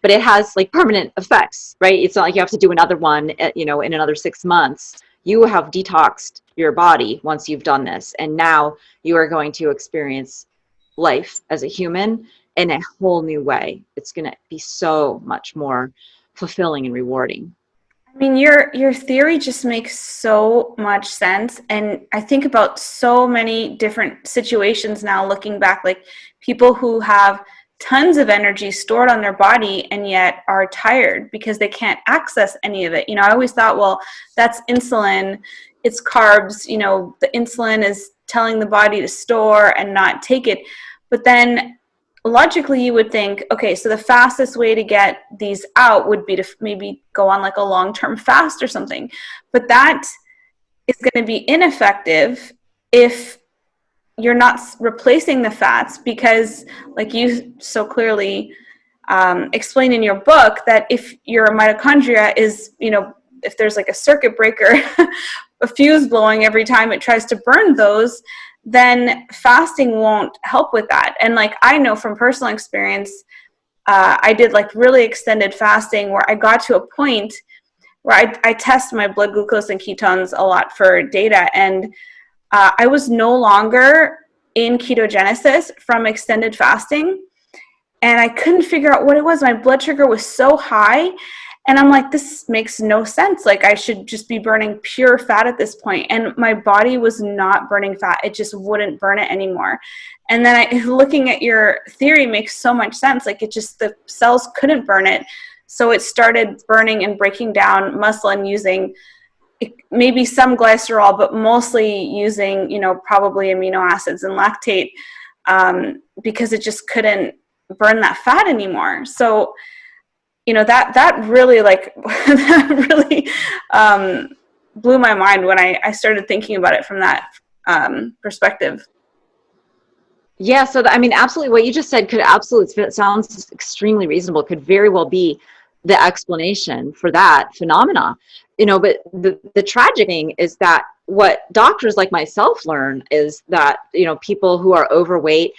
but it has like permanent effects, right? It's not like you have to do another one, in another 6 months. You have detoxed your body once you've done this. And now you are going to experience life as a human in a whole new way. It's going to be so much more fulfilling and rewarding. I mean, your theory just makes so much sense. And I think about so many different situations now, looking back, like people who have tons of energy stored on their body and yet are tired because they can't access any of it. I always thought, well, that's insulin, it's carbs, the insulin is telling the body to store and not take it. But then logically you would think, okay, so the fastest way to get these out would be to maybe go on like a long-term fast or something. But that is going to be ineffective if you're not replacing the fats, because like you so clearly explain in your book that if your mitochondria is, if there's like a circuit breaker, a fuse blowing every time it tries to burn those, then fasting won't help with that. And like, I know from personal experience, I did like really extended fasting where I got to a point where I test my blood glucose and ketones a lot for data. And I was no longer in ketogenesis from extended fasting. And I couldn't figure out what it was. My blood sugar was so high. And I'm like, this makes no sense. Like, I should just be burning pure fat at this point. And my body was not burning fat. It just wouldn't burn it anymore. And then looking at your theory makes so much sense. Like, the cells couldn't burn it. So it started burning and breaking down muscle and using maybe some glycerol, but mostly using, probably amino acids and lactate, because it just couldn't burn that fat anymore. So, that really blew my mind when I started thinking about it from that perspective. Yeah. So, absolutely. What you just said sounds extremely reasonable. Could very well be the explanation for that phenomena, but the tragic thing is that what doctors like myself learn is that, people who are overweight,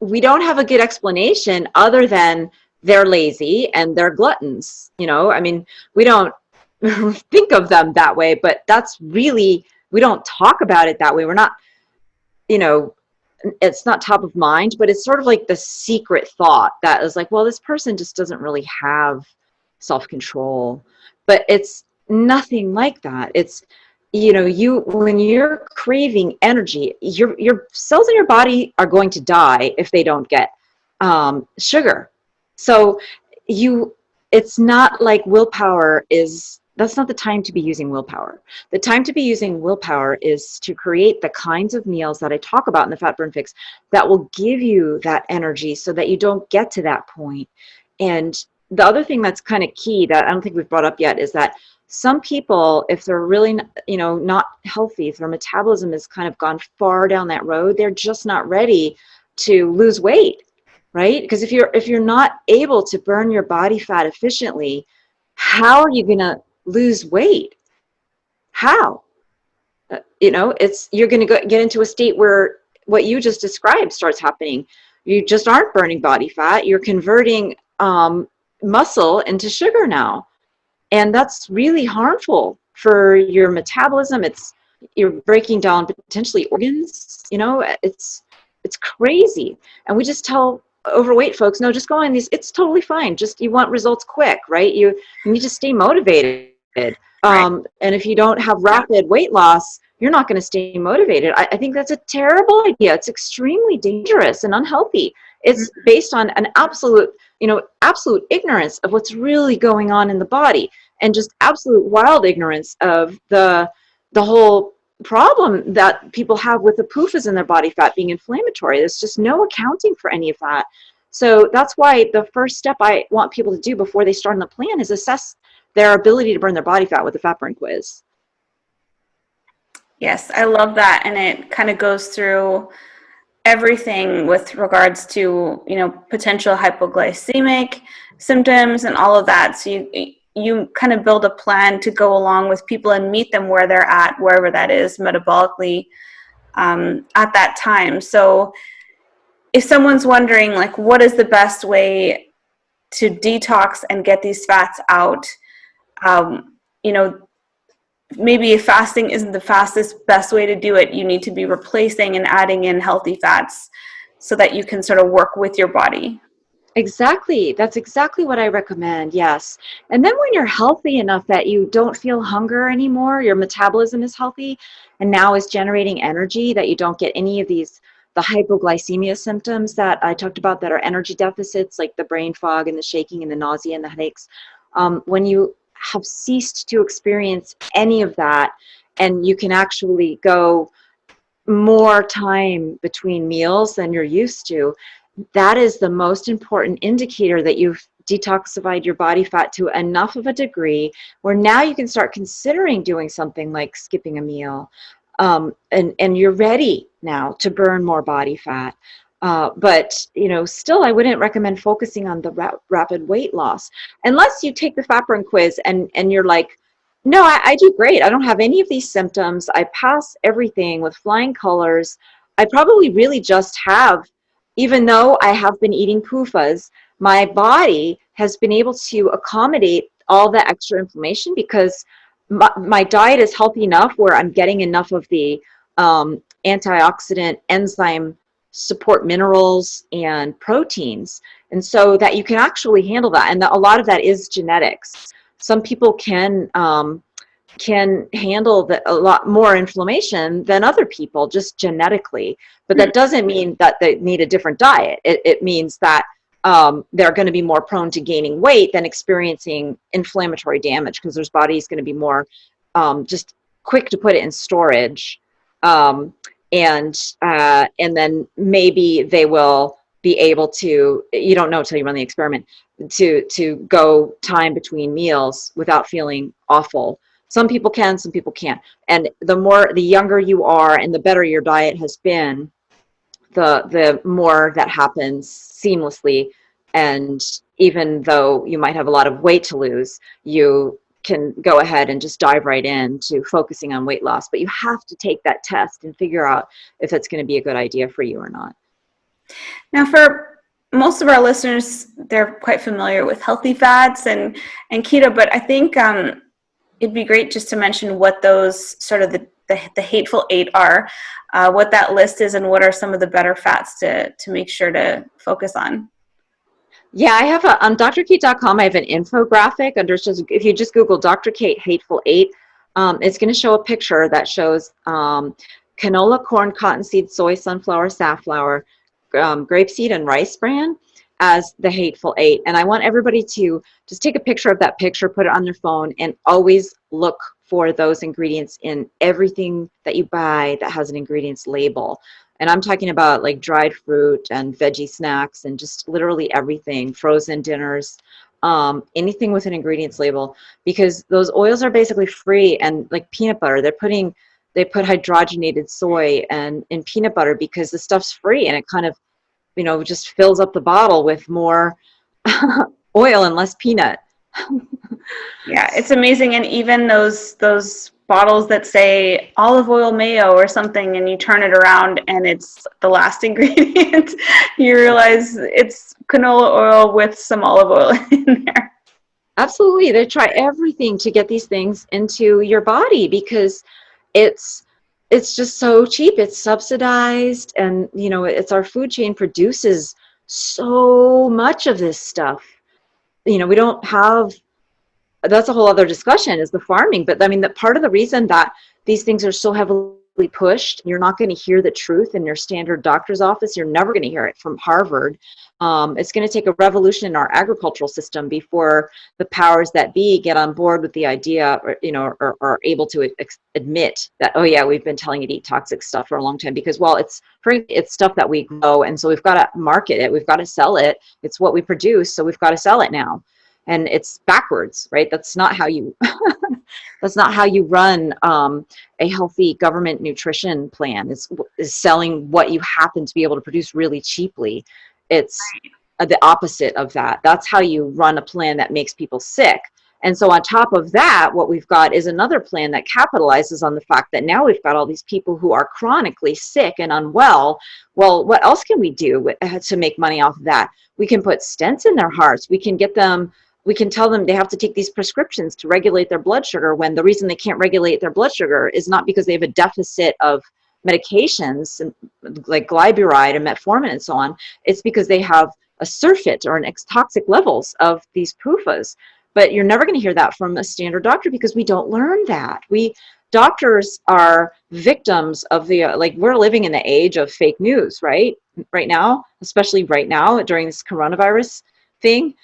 we don't have a good explanation other than they're lazy and they're gluttons. We don't think of them that way, but we don't talk about it that way. We're not, it's not top of mind, but it's sort of like the secret thought that is like, well, this person just doesn't really have self-control, but it's nothing like that. It's, when you're craving energy, your cells in your body are going to die if they don't get sugar. So it's not like that's not the time to be using willpower. The time to be using willpower is to create the kinds of meals that I talk about in the FatBurn Fix that will give you that energy so that you don't get to that point. And the other thing that's kind of key that I don't think we've brought up yet is that some people, if they're really, not healthy, if their metabolism has kind of gone far down that road, they're just not ready to lose weight, right? Because if you're not able to burn your body fat efficiently, how are you going to lose weight? How? You're going to get into a state where what you just described starts happening. You just aren't burning body fat. You're converting muscle into sugar now. And that's really harmful for your metabolism. You're breaking down potentially organs, it's crazy. And we just tell overweight folks, no, just go on these. It's totally fine. Just, you want results quick, right? You need to stay motivated. And if you don't have rapid weight loss, you're not going to stay motivated. I think that's a terrible idea. It's extremely dangerous and unhealthy. It's based on an absolute ignorance of what's really going on in the body, and just absolute wild ignorance of the whole problem that people have with the PUFAs in their body fat being inflammatory. There's just no accounting for any of that. So that's why the first step I want people to do before they start on the plan is assess their ability to burn their body fat with the FatBurn quiz. Yes, I love that. And it kind of goes through everything with regards to, potential hypoglycemic symptoms and all of that. So you kind of build a plan to go along with people and meet them where they're at, wherever that is metabolically at that time. So if someone's wondering, like, what is the best way to detox and get these fats out, maybe if fasting isn't the best way to do it, you need to be replacing and adding in healthy fats so that you can sort of work with your body. Exactly. That's exactly what I recommend. Yes. And then when you're healthy enough that you don't feel hunger anymore, your metabolism is healthy and now is generating energy, that you don't get any of the hypoglycemia symptoms that I talked about that are energy deficits, like the brain fog and the shaking and the nausea and the headaches. When you have ceased to experience any of that, and you can actually go more time between meals than you're used to, that is the most important indicator that you've detoxified your body fat to enough of a degree where now you can start considering doing something like skipping a meal. And you're ready now to burn more body fat. But, still, I wouldn't recommend focusing on the rapid weight loss unless you take the FatBurn quiz and you're like, no, I do great. I don't have any of these symptoms. I pass everything with flying colors. I probably really just have, even though I have been eating PUFAs, my body has been able to accommodate all the extra inflammation because my diet is healthy enough where I'm getting enough of the antioxidant enzyme support minerals and proteins, and so that you can actually handle that. And a lot of that is genetics. Some people can handle a lot more inflammation than other people just genetically, but that doesn't mean that they need a different diet. It means that they're going to be more prone to gaining weight than experiencing inflammatory damage because their body's going to be more just quick to put it in storage. And then maybe they will be able to, you don't know until you run the experiment, to go time between meals without feeling awful. Some people can, some people can't. And the younger you are and the better your diet has been, the more that happens seamlessly. And even though you might have a lot of weight to lose, you can go ahead and just dive right into focusing on weight loss. But you have to take that test and figure out if it's going to be a good idea for you or not. Now, for most of our listeners, they're quite familiar with healthy fats and keto, but I think it'd be great just to mention what those sort of the hateful eight are, what that list is, and what are some of the better fats to make sure to focus on. Yeah, I have on drkate.com, I have an infographic if you just Google Dr. Cate Hateful Eight, it's going to show a picture that shows canola, corn, cottonseed, soy, sunflower, safflower, grapeseed, and rice bran as the hateful eight. And I want everybody to just take a picture of that picture, put it on their phone, and always look for those ingredients in everything that you buy that has an ingredients label. And I'm talking about like dried fruit and veggie snacks and just literally everything, frozen dinners, anything with an ingredients label, because those oils are basically free. And like peanut butter, they put hydrogenated soy and in peanut butter because the stuff's free, and it kind of, just fills up the bottle with more oil and less peanut. Yeah, it's amazing. And even those bottles that say olive oil mayo or something, and you turn it around and it's the last ingredient, you realize it's canola oil with some olive oil in there. Absolutely. They try everything to get these things into your body because it's just so cheap. It's subsidized, and it's our food chain produces so much of this stuff. We don't have, that's a whole other discussion, is the farming. But I mean, that part of the reason that these things are so heavily pushed, you're not going to hear the truth in your standard doctor's office. You're never going to hear it from Harvard. It's going to take a revolution in our agricultural system before the powers that be get on board with the idea, or are able to admit that, oh yeah, we've been telling you to eat toxic stuff for a long time, because, well, it's stuff that we grow, and so we've got to market it, we've got to sell it. It's what we produce, so we've got to sell it now. And it's backwards, right? That's not how you that's not how you run a healthy government nutrition plan. Is selling what you happen to be able to produce really cheaply. It's the opposite of that. That's how you run a plan that makes people sick. And so on top of that, what we've got is another plan that capitalizes on the fact that now we've got all these people who are chronically sick and unwell. Well, what else can we do to make money off of that? We can put stents in their hearts. We can tell them they have to take these prescriptions to regulate their blood sugar, when the reason they can't regulate their blood sugar is not because they have a deficit of medications like glyburide and metformin and so on. It's because they have a surfeit or an toxic levels of these PUFAs. But you're never going to hear that from a standard doctor because we don't learn that. Doctors are victims of we're living in the age of fake news, right? Right now, especially right now during this coronavirus thing.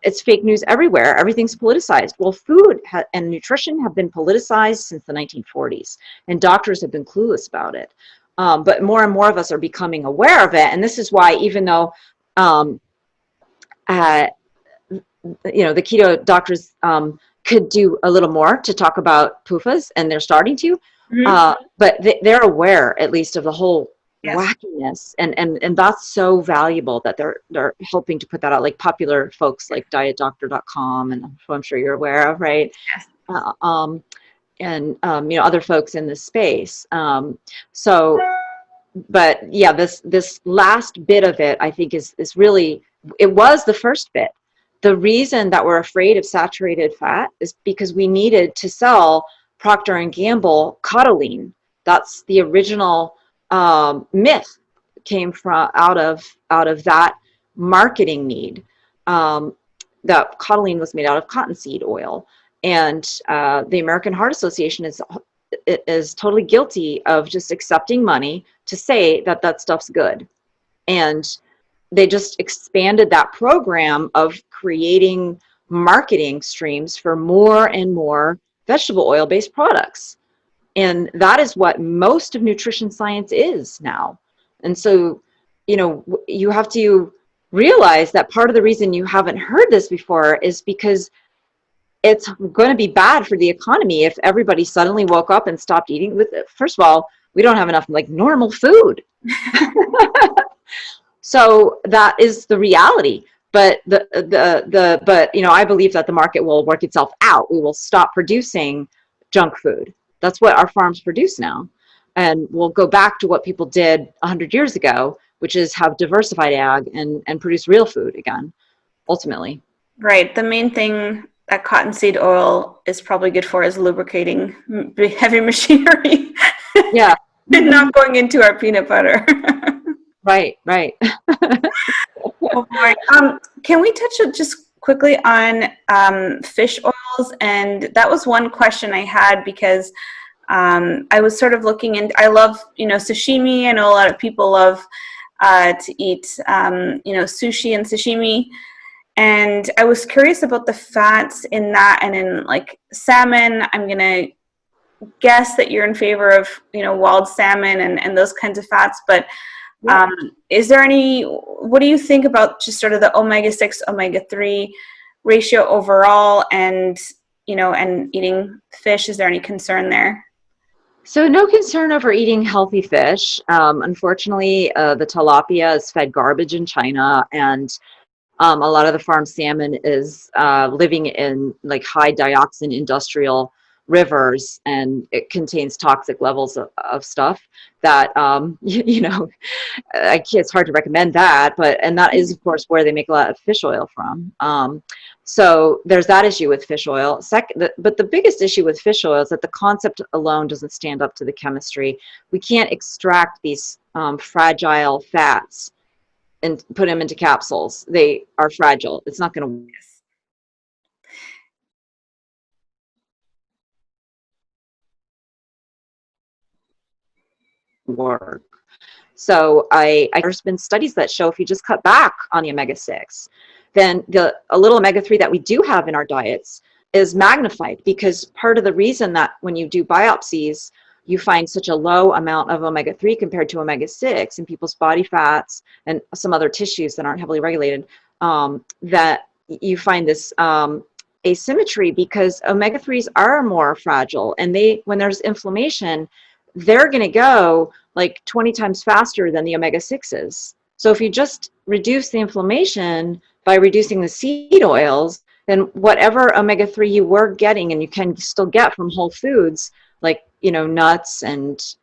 It's fake news everywhere. Everything's politicized. Well, food and nutrition have been politicized since the 1940s, and doctors have been clueless about it. But more and more of us are becoming aware of it. And this is why, even though, the keto doctors could do a little more to talk about PUFAs, and they're starting to, but they're aware, at least, of the whole Yes. wackiness, and that's so valuable that they're helping to put that out, like popular folks like dietdoctor.com, and who I'm sure you're aware of, right? Yes. And other folks in this space. So, but yeah, this last bit of it, I think, is really, it was the first bit. The reason that we're afraid of saturated fat is because we needed to sell Procter and Gamble Cotiline. That's the original myth, came from out of that marketing need. That Cotiline was made out of cottonseed oil, and the American Heart Association is totally guilty of just accepting money to say that that stuff's good. And they just expanded that program of creating marketing streams for more and more vegetable oil-based products. And that is what most of nutrition science is now. And so, you have to realize that part of the reason you haven't heard this before is because it's going to be bad for the economy if everybody suddenly woke up and stopped eating. First of all, we don't have enough like normal food. So that is the reality. But I believe that the market will work itself out. We will stop producing junk food. That's what our farms produce now. And we'll go back to what people did 100 years ago, which is have diversified ag and produce real food again, ultimately. Right. The main thing that cottonseed oil is probably good for is lubricating heavy machinery. Yeah. And not going into our peanut butter. Right. Oh boy. Can we touch just quickly on fish oils? And that was one question I had because I was sort of looking in. I love, sashimi. I know a lot of people love to eat, sushi and sashimi. And I was curious about the fats in that, and in like salmon. I'm gonna guess that you're in favor of wild salmon and those kinds of fats, but is there what do you think about just sort of the omega-6 omega-3 ratio overall, and and eating fish? Is there any concern there? So no concern over eating healthy fish. Unfortunately, the tilapia is fed garbage in China, and a lot of the farm salmon is living in like high dioxin industrial rivers, and it contains toxic levels of stuff that it's hard to recommend that, and that is of course where they make a lot of fish oil from. So there's that issue with fish oil. But the biggest issue with fish oil is that the concept alone doesn't stand up to the chemistry. We can't extract these fragile fats and put them into capsules. They are fragile. It's not going to work. So there's been studies that show if you just cut back on the omega-6, then a little omega-3 that we do have in our diets is magnified, because part of the reason that when you do biopsies, you find such a low amount of omega-3 compared to omega-6 in people's body fats and some other tissues that aren't heavily regulated, that you find this asymmetry, because omega-3s are more fragile, and when there's inflammation, they're going to go like 20 times faster than the omega-6s. So if you just reduce the inflammation by reducing the seed oils, then whatever omega-3 you were getting, and you can still get from whole foods, like nuts and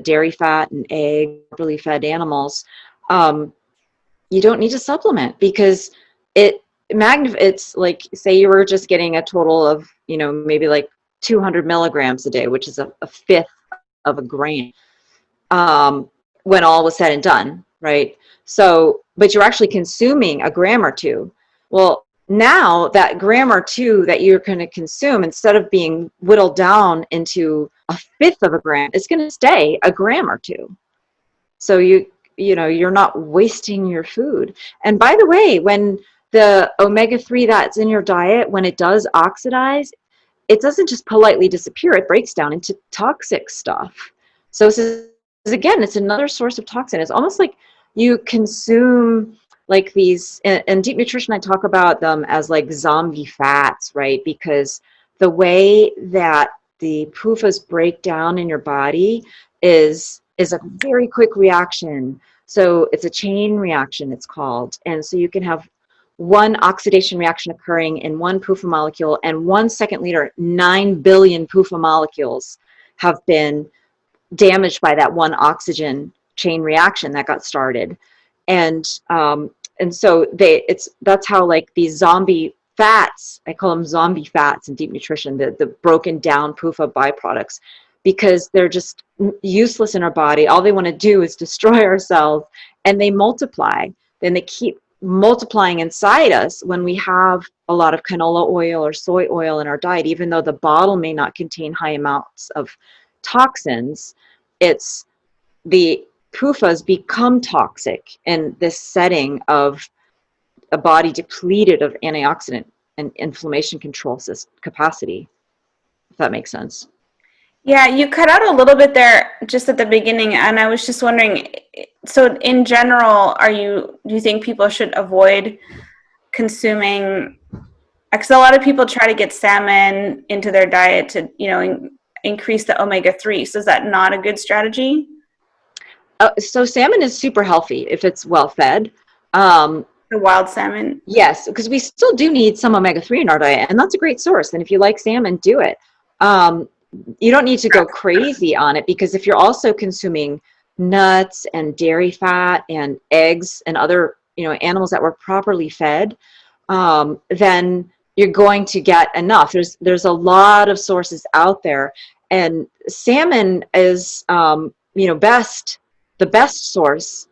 dairy fat and egg, properly fed animals, you don't need to supplement, because it's like, say you were just getting a total of maybe like 200 milligrams a day, which is a fifth of a gram, when all was said and done, right? So, but you're actually consuming a gram or two. Well, now that gram or two that you're going to consume, instead of being whittled down into a fifth of a gram, it's going to stay a gram or two. So you're not wasting your food. And by the way, when the omega-3 that's in your diet, when it does oxidize, it doesn't just politely disappear, it breaks down into toxic stuff. So again, it's another source of toxin. It's almost like you consume like these, in deep nutrition, I talk about them as like zombie fats, right? Because the way that the PUFAs break down in your body is is a very quick reaction. So it's a chain reaction, it's called. And so you can have one oxidation reaction occurring in one PUFA molecule, and 1 second later, 9 billion PUFA molecules have been damaged by that one oxygen chain reaction that got started. And so that's how like these zombie fats, I call them zombie fats in deep nutrition, the broken down PUFA byproducts, because they're just useless in our body. All they want to do is destroy our cells, and they multiply. Then they keep multiplying inside us when we have a lot of canola oil or soy oil in our diet. Even though the bottle may not contain high amounts of toxins, it's the PUFAs become toxic in this setting of a body depleted of antioxidant and inflammation control capacity, if that makes sense. Yeah, you cut out a little bit there just at the beginning, and I was just wondering, so in general, do you think people should avoid consuming, because a lot of people try to get salmon into their diet to, increase the omega-3. So is that not a good strategy? So salmon is super healthy if it's well fed. The wild salmon? Yes, because we still do need some omega-3 in our diet, and that's a great source. And if you like salmon, do it. You don't need to go crazy on it, because if you're also consuming nuts and dairy fat and eggs and other animals that were properly fed, then you're going to get enough. There's a lot of sources out there, and salmon is the best source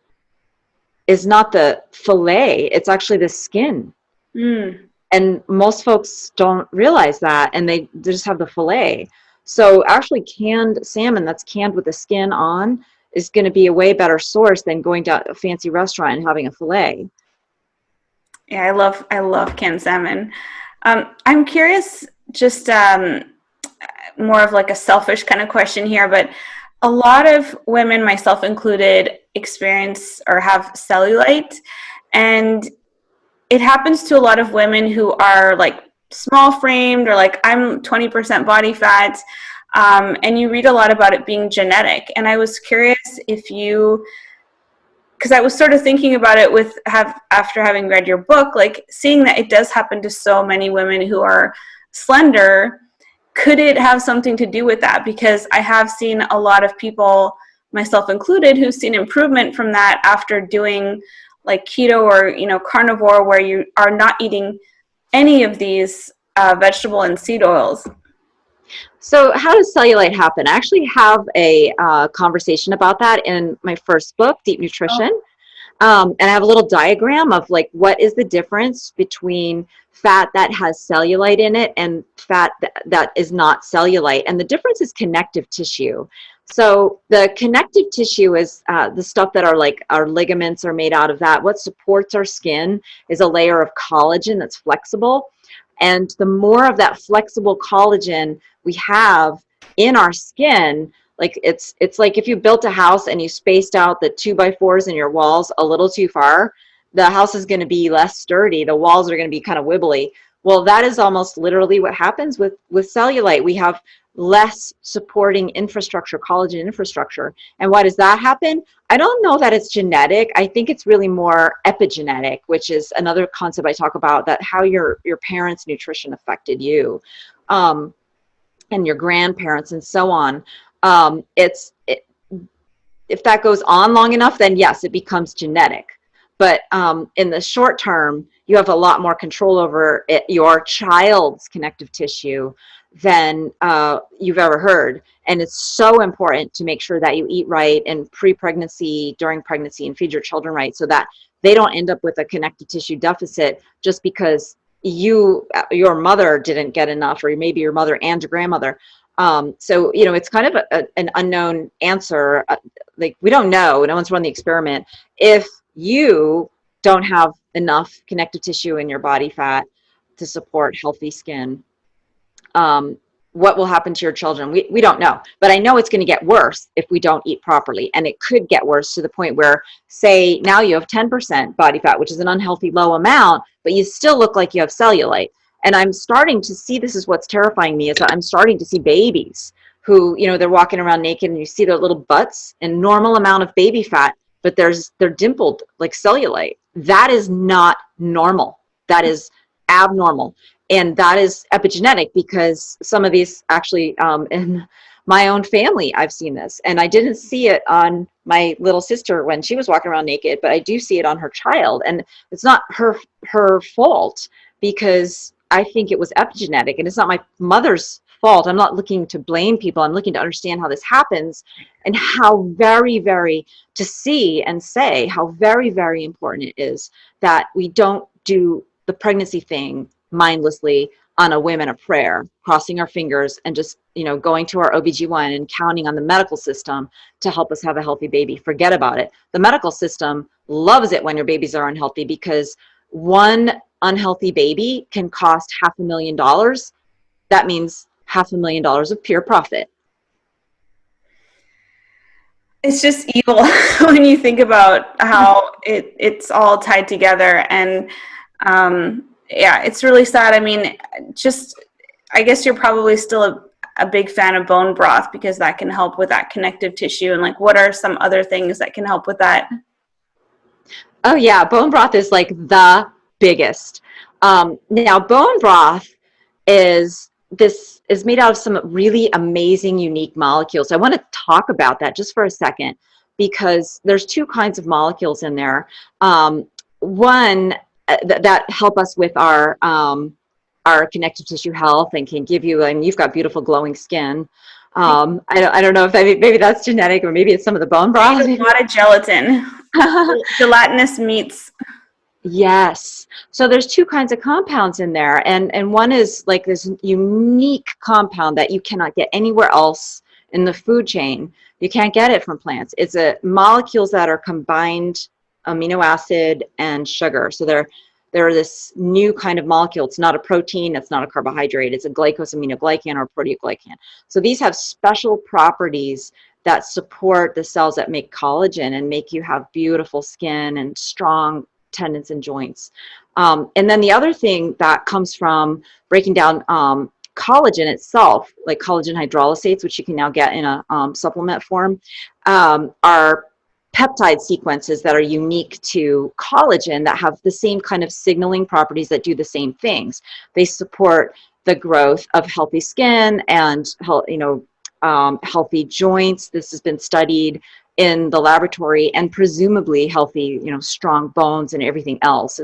is not the fillet, it's actually the skin. And most folks don't realize that, and they just have the fillet. So actually canned salmon that's canned with the skin on is going to be a way better source than going to a fancy restaurant and having a fillet. Yeah, I love canned salmon. I'm curious, just more of like a selfish kind of question here, but a lot of women, myself included, experience or have cellulite, and it happens to a lot of women who are like small framed, or like I'm 20% body fat, and you read a lot about it being genetic. And I was curious because I was sort of thinking about it after having read your book, like seeing that it does happen to so many women who are slender. Could it have something to do with that? Because I have seen a lot of people, myself included, who've seen improvement from that after doing like keto or carnivore, where you are not eating any of these vegetable and seed oils. So how does cellulite happen? I actually have a conversation about that in my first book, Deep Nutrition. And I have a little diagram of like what is the difference between fat that has cellulite in it and fat that is not cellulite. And the difference is connective tissue. So the connective tissue is the stuff that are like our ligaments are made out of that. What supports our skin is a layer of collagen that's flexible. And the more of that flexible collagen we have in our skin, like it's like if you built a house and you spaced out the 2x4s in your walls a little too far, the house is going to be less sturdy. The walls are going to be kind of wibbly. Well, that is almost literally what happens with cellulite. We have less supporting infrastructure, collagen infrastructure. And why does that happen? I don't know that it's genetic. I think it's really more epigenetic, which is another concept I talk about, that how your parents' nutrition affected you, and your grandparents and so on. If that goes on long enough, then yes, it becomes genetic. But in the short term, you have a lot more control over your child's connective tissue than you've ever heard. And it's so important to make sure that you eat right in pre-pregnancy, during pregnancy, and feed your children right, so that they don't end up with a connective tissue deficit just because your mother didn't get enough, or maybe your mother and your grandmother. So, it's kind of an unknown answer. Like, we don't know. No one's run the experiment. If you don't have enough connective tissue in your body fat to support healthy skin, what will happen to your children? We don't know, but I know it's going to get worse if we don't eat properly. And it could get worse to the point where, say, now you have 10% body fat, which is an unhealthy low amount, but you still look like you have cellulite. And I'm starting to see, this is what's terrifying me, is that I'm starting to see babies who, you know, they're walking around naked and you see their little butts and normal amount of baby fat, but they're dimpled like cellulite. That is not normal. That is abnormal. And that is epigenetic, because some of these actually, in my own family, I've seen this. And I didn't see it on my little sister when she was walking around naked, but I do see it on her child. And it's not her fault, because I think it was epigenetic, and it's not my mother's fault. I'm not looking to blame people. I'm looking to understand how this happens, and how very, very, to see and say how very, very important it is that we don't do the pregnancy thing mindlessly on a whim and a prayer, crossing our fingers and just, you know, going to our OBGYN and counting on the medical system to help us have a healthy baby. Forget about it. The medical system loves it when your babies are unhealthy, because one unhealthy baby can cost $500,000. That means $500,000 of pure profit. It's just evil when you think about how it's all tied together. And yeah, it's really sad. I mean, just, I guess you're probably still a big fan of bone broth, because that can help with that connective tissue. And like, what are some other things that can help with that? Oh yeah, bone broth is like the biggest. Now bone broth is made out of some really amazing, unique molecules. I want to talk about that just for a second, because there's two kinds of molecules in there. One that help us with our connective tissue health and can give you, and you've got beautiful glowing skin. I don't know if maybe that's genetic, or maybe it's some of the bone broth. A lot of gelatin, gelatinous meats. Yes. So there's two kinds of compounds in there. And one is like this unique compound that you cannot get anywhere else in the food chain. You can't get it from plants. It's molecules that are combined amino acid and sugar. So they're this new kind of molecule. It's not a protein. It's not a carbohydrate. It's a glycosaminoglycan or proteoglycan. So these have special properties that support the cells that make collagen and make you have beautiful skin and strong tendons and joints. And then the other thing that comes from breaking down collagen itself, like collagen hydrolysates, which you can now get in a supplement form, are peptide sequences that are unique to collagen that have the same kind of signaling properties that do the same things. They support the growth of healthy skin and healthy joints. This has been studied in the laboratory, and presumably healthy, strong bones and everything else.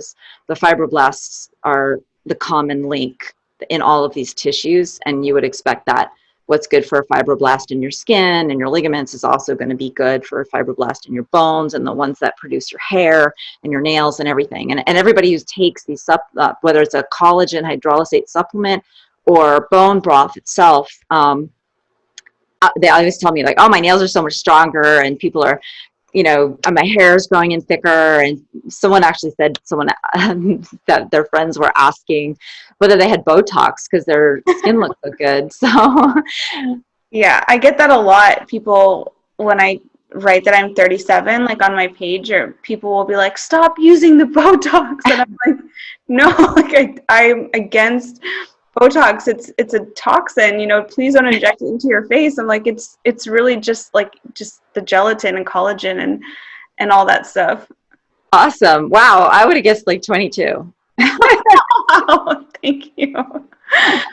The fibroblasts are the common link in all of these tissues, and you would expect that what's good for a fibroblast in your skin and your ligaments is also going to be good for a fibroblast in your bones and the ones that produce your hair and your nails and everything. And everybody who takes these whether it's a collagen hydrolysate supplement or bone broth itself, they always tell me like, oh, my nails are so much stronger, and people are, my hair is growing in thicker. And someone actually said that their friends were asking whether they had Botox because their skin looked so good. So yeah, I get that a lot. People, when I write that I'm 37, like on my page, or people will be like, stop using the Botox. And I'm like, no, like I'm against Botox. It's a toxin, please don't inject it into your face. I'm like, it's really just the gelatin and collagen and all that stuff. Awesome. Wow. I would have guessed like 22. Wow, thank you.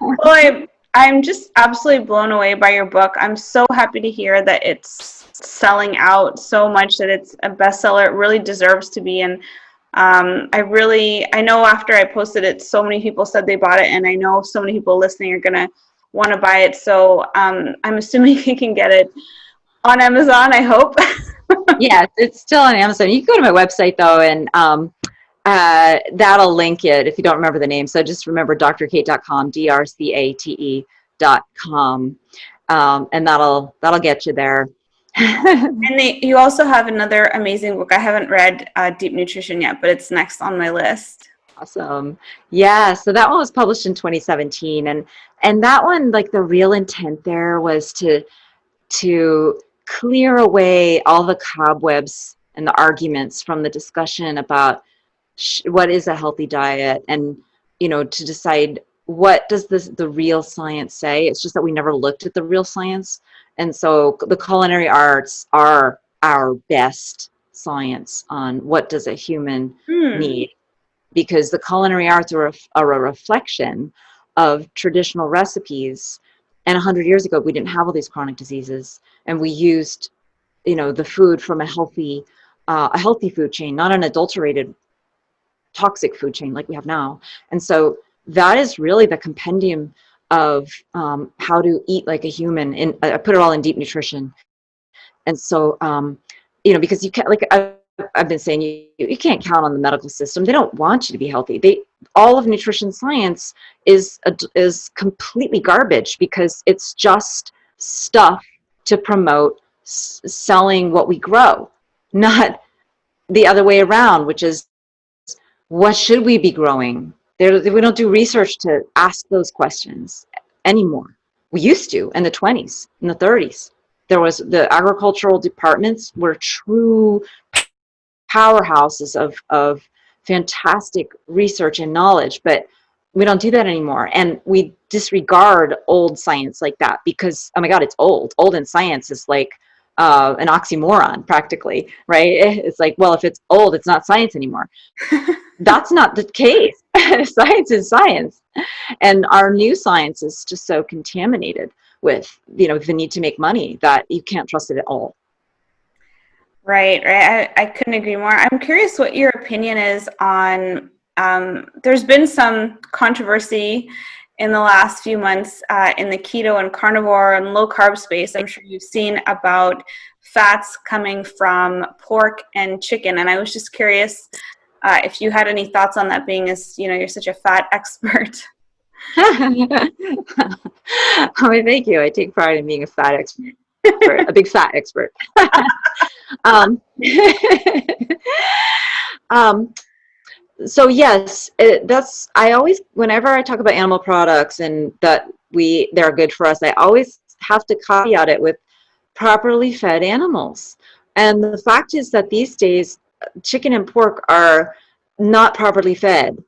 Well, I'm just absolutely blown away by your book. I'm so happy to hear that it's selling out so much, that it's a bestseller. It really deserves to be. And I know after I posted it, so many people said they bought it, and I know so many people listening are going to want to buy it. So I'm assuming you can get it on Amazon, I hope. Yeah, it's still on Amazon. You can go to my website though, and that'll link it if you don't remember the name. So just remember drcate.com, drcate.com, and that'll get you there. And you also have another amazing book. I haven't read Deep Nutrition yet, but it's next on my list. Awesome. Yeah, so that one was published in 2017, and that one, like the real intent there was to clear away all the cobwebs and the arguments from the discussion about what is a healthy diet, and to decide what does the real science say? It's just that we never looked at the real science. And so the culinary arts are our best science on what does a human need, because the culinary arts are a reflection of traditional recipes. And 100 years ago, we didn't have all these chronic diseases, and we used, the food from a healthy food chain, not an adulterated, toxic food chain like we have now. And so that is really the compendium of how to eat like a human. And I put it all in deep nutrition. And so, because you can't, like I've been saying, you can't count on the medical system. They don't want you to be healthy. All of nutrition science is completely garbage, because it's just stuff to promote selling what we grow, not the other way around, which is what should we be growing? We don't do research to ask those questions anymore. We used to in the 20s, in the 30s. There was the agricultural departments were true powerhouses of fantastic research and knowledge, but we don't do that anymore. And we disregard old science like that because, oh my God, it's old. Old in science is like an oxymoron practically, right? It's like, well, if it's old, it's not science anymore. That's not the case. Science is science. And our new science is just so contaminated with, the need to make money that you can't trust it at all. Right. I couldn't agree more. I'm curious what your opinion is on, there's been some controversy in the last few months in the keto and carnivore and low carb space. I'm sure you've seen about fats coming from pork and chicken. And I was just curious if you had any thoughts on that, being as, you're such a fat expert. Oh, thank you. I take pride in being a fat expert, a big fat expert. So yes, I always, whenever I talk about animal products and that they're good for us, I always have to caveat it with properly fed animals. And the fact is that these days, chicken and pork are not properly fed.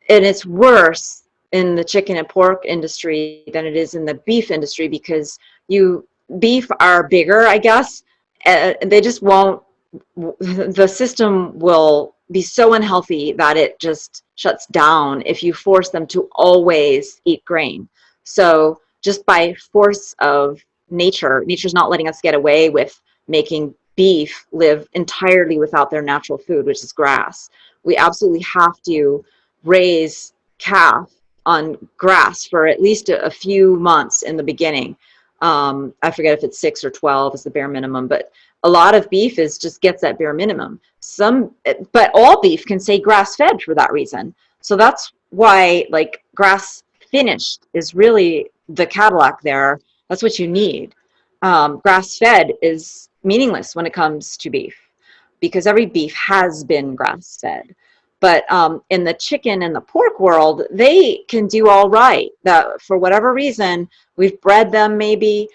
And it's worse in the chicken and pork industry than it is in the beef industry, because beef are bigger, I guess. They just won't, the system will be so unhealthy that it just shuts down if you force them to always eat grain. So just by force of nature's not letting us get away with making beef live entirely without their natural food, which is grass. We absolutely have to raise calf on grass for at least a few months in the beginning. I forget if it's 6 or 12 is the bare minimum, but a lot of beef just gets that bare minimum. But all beef can say grass fed for that reason. So that's why, like, grass finished is really the Cadillac there. That's what you need. Grass fed is meaningless when it comes to beef, because every beef has been grass fed. But in the chicken and the pork world, they can do all right. That for whatever reason, we've bred them maybe.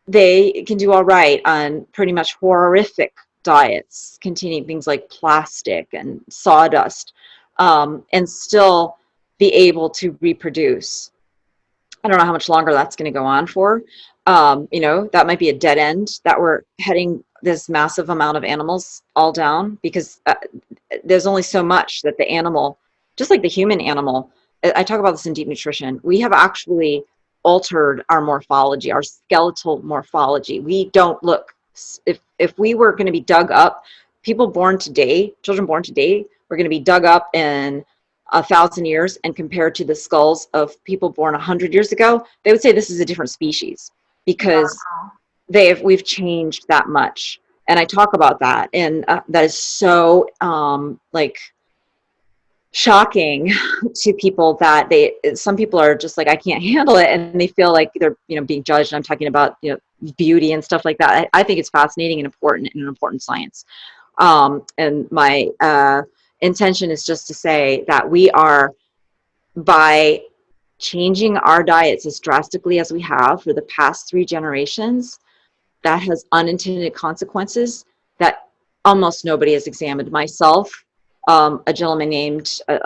They can do all right on pretty much horrific diets containing things like plastic and sawdust, and still be able to reproduce. I don't know how much longer that's going to go on for. That might be a dead end, that we're heading this massive amount of animals all down, because there's only so much that the animal, just like the human animal, I talk about this in deep nutrition, we have actually altered our morphology, our skeletal morphology. We don't look, if we were going to be dug up, children born today, were going to be dug up in 1,000 years and compared to the skulls of people born 100 years ago, they would say this is a different species, because we've changed that much. And I talk about that, and that is so shocking to people, that some people are just like, I can't handle it, and they feel like they're being judged. And I'm talking about beauty and stuff like that. I think it's fascinating and important, and an important science. And my intention is just to say that we are, by changing our diets as drastically as we have for the past 3 generations, that has unintended consequences that almost nobody has examined. Myself, a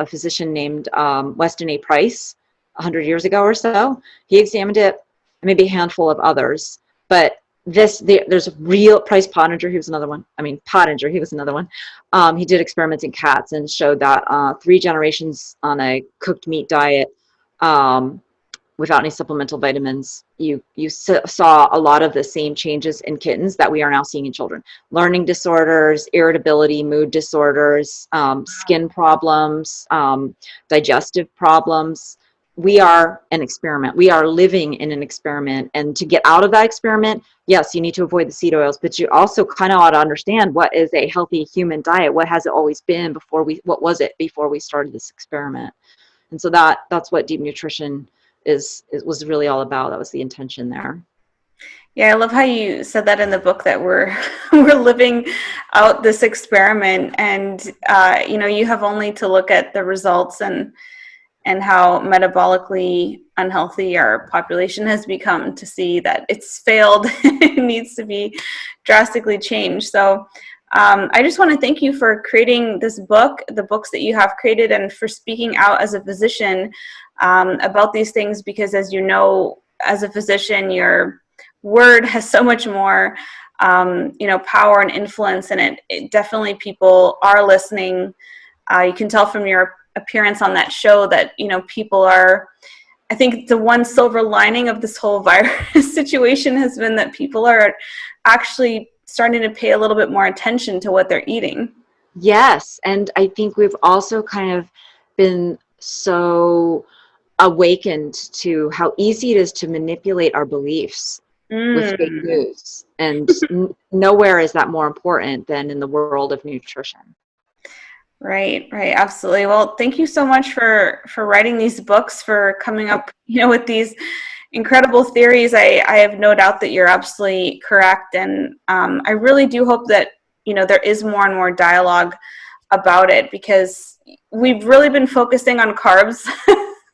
physician named Weston A. Price, 100 years ago or so. He examined it, and maybe a handful of others. But there's a real Price Pottinger. He was another one. Pottinger. He was another one. He did experiments in cats and showed that 3 generations on a cooked meat diet, without any supplemental vitamins, you saw a lot of the same changes in kittens that we are now seeing in children. Learning disorders, irritability, mood disorders, skin problems, digestive problems. We are an experiment. We are living in an experiment. And to get out of that experiment, yes, you need to avoid the seed oils, but you also kind of ought to understand what is a healthy human diet. What has it always been what was it before we started this experiment? And so that's what deep nutrition was really all about. That was the intention there. Yeah, I love how you said that in the book, that we're living out this experiment, and you have only to look at the results and how metabolically unhealthy our population has become to see that it's failed. It needs to be drastically changed. So I just want to thank you for creating this book, the books that you have created, and for speaking out as a physician about these things, because as you know, as a physician, your word has so much more power and influence in it. Definitely people are listening. You can tell from your appearance on that show that people are. I think the one silver lining of this whole virus situation has been that people are actually starting to pay a little bit more attention to what they're eating. Yes, and I think we've also kind of been so awakened to how easy it is to manipulate our beliefs with fake news, and nowhere is that more important than in the world of nutrition. Right, absolutely. Well, thank you so much for writing these books, for coming up with these incredible theories. I have no doubt that you're absolutely correct, and I really do hope that there is more and more dialogue about it, because we've really been focusing on carbs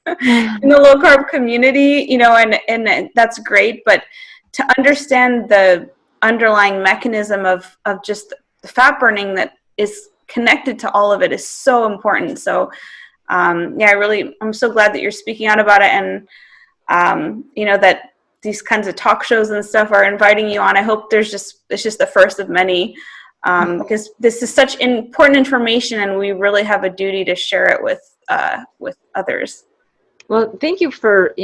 in the low carb community, and that's great, but to understand the underlying mechanism of just the fat burning that is connected to all of it is so important. So I'm so glad that you're speaking out about it, and that these kinds of talk shows and stuff are inviting you on. I hope it's just the first of many, because this is such important information, and we really have a duty to share it with others. Well, thank you for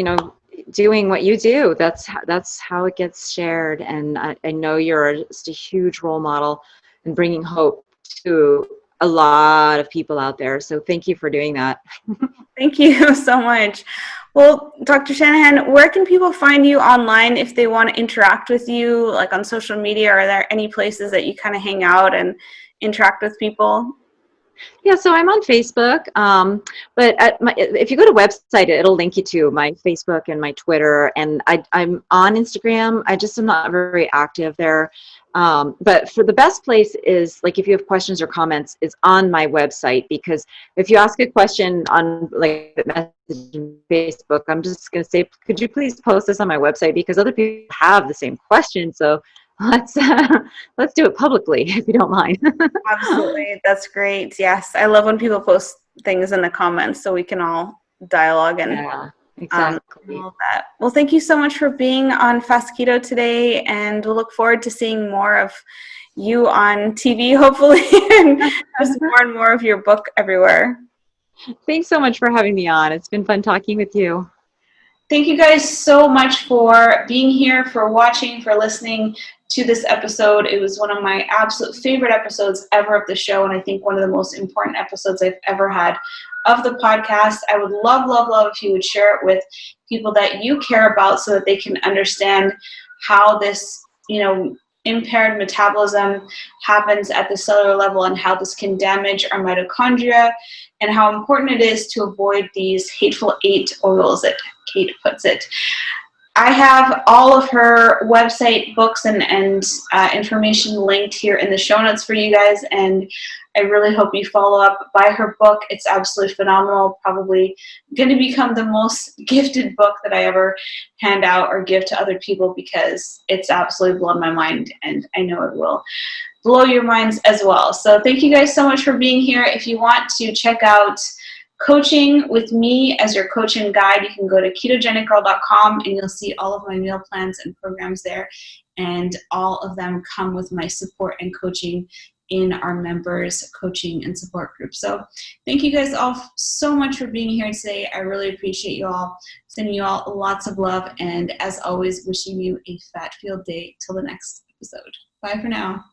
doing what you do. That's how it gets shared, and I know you're just a huge role model in bringing hope to a lot of people out there. So thank you for doing that. Thank you so much. Well, Dr. Shanahan, where can people find you online if they want to interact with you, like on social media? Are there any places that you kind of hang out and interact with people? Yeah, so I'm on Facebook, but if you go to website, it'll link you to my Facebook and my Twitter, and I'm on Instagram. I just am not very active there. But for the best place is, like, if you have questions or comments, is on my website, because if you ask a question on like the message on Facebook, I'm just going to say, could you please post this on my website, because other people have the same question. So let's do it publicly, if you don't mind. Absolutely. That's great. Yes. I love when people post things in the comments so we can all dialogue and exactly. all that. Well, thank you so much for being on Fast Keto today, and we'll look forward to seeing more of you on TV, hopefully, and just more and more of your book everywhere. Thanks so much for having me on. It's been fun talking with you. Thank you guys so much for being here, for watching, for listening to this episode. It was one of my absolute favorite episodes ever of the show, and I think one of the most important episodes I've ever had of the podcast. I would love, love, love if you would share it with people that you care about, so that they can understand how this, impaired metabolism happens at the cellular level, and how this can damage our mitochondria, and how important it is to avoid these hateful 8 oils that Cate puts it. I have all of her website, books, and information linked here in the show notes for you guys, and I really hope you follow up, buy her book. It's absolutely phenomenal. Probably going to become the most gifted book that I ever hand out or give to other people, because it's absolutely blown my mind, and I know it will blow your minds as well. So thank you guys so much for being here. If you want to check out coaching with me as your coach and guide, you can go to ketogenicgirl.com and you'll see all of my meal plans and programs there. And all of them come with my support and coaching in our members coaching and support group. So thank you guys all so much for being here today. I really appreciate you all. Sending you all lots of love, and as always, wishing you a fat-filled day till the next episode. Bye for now.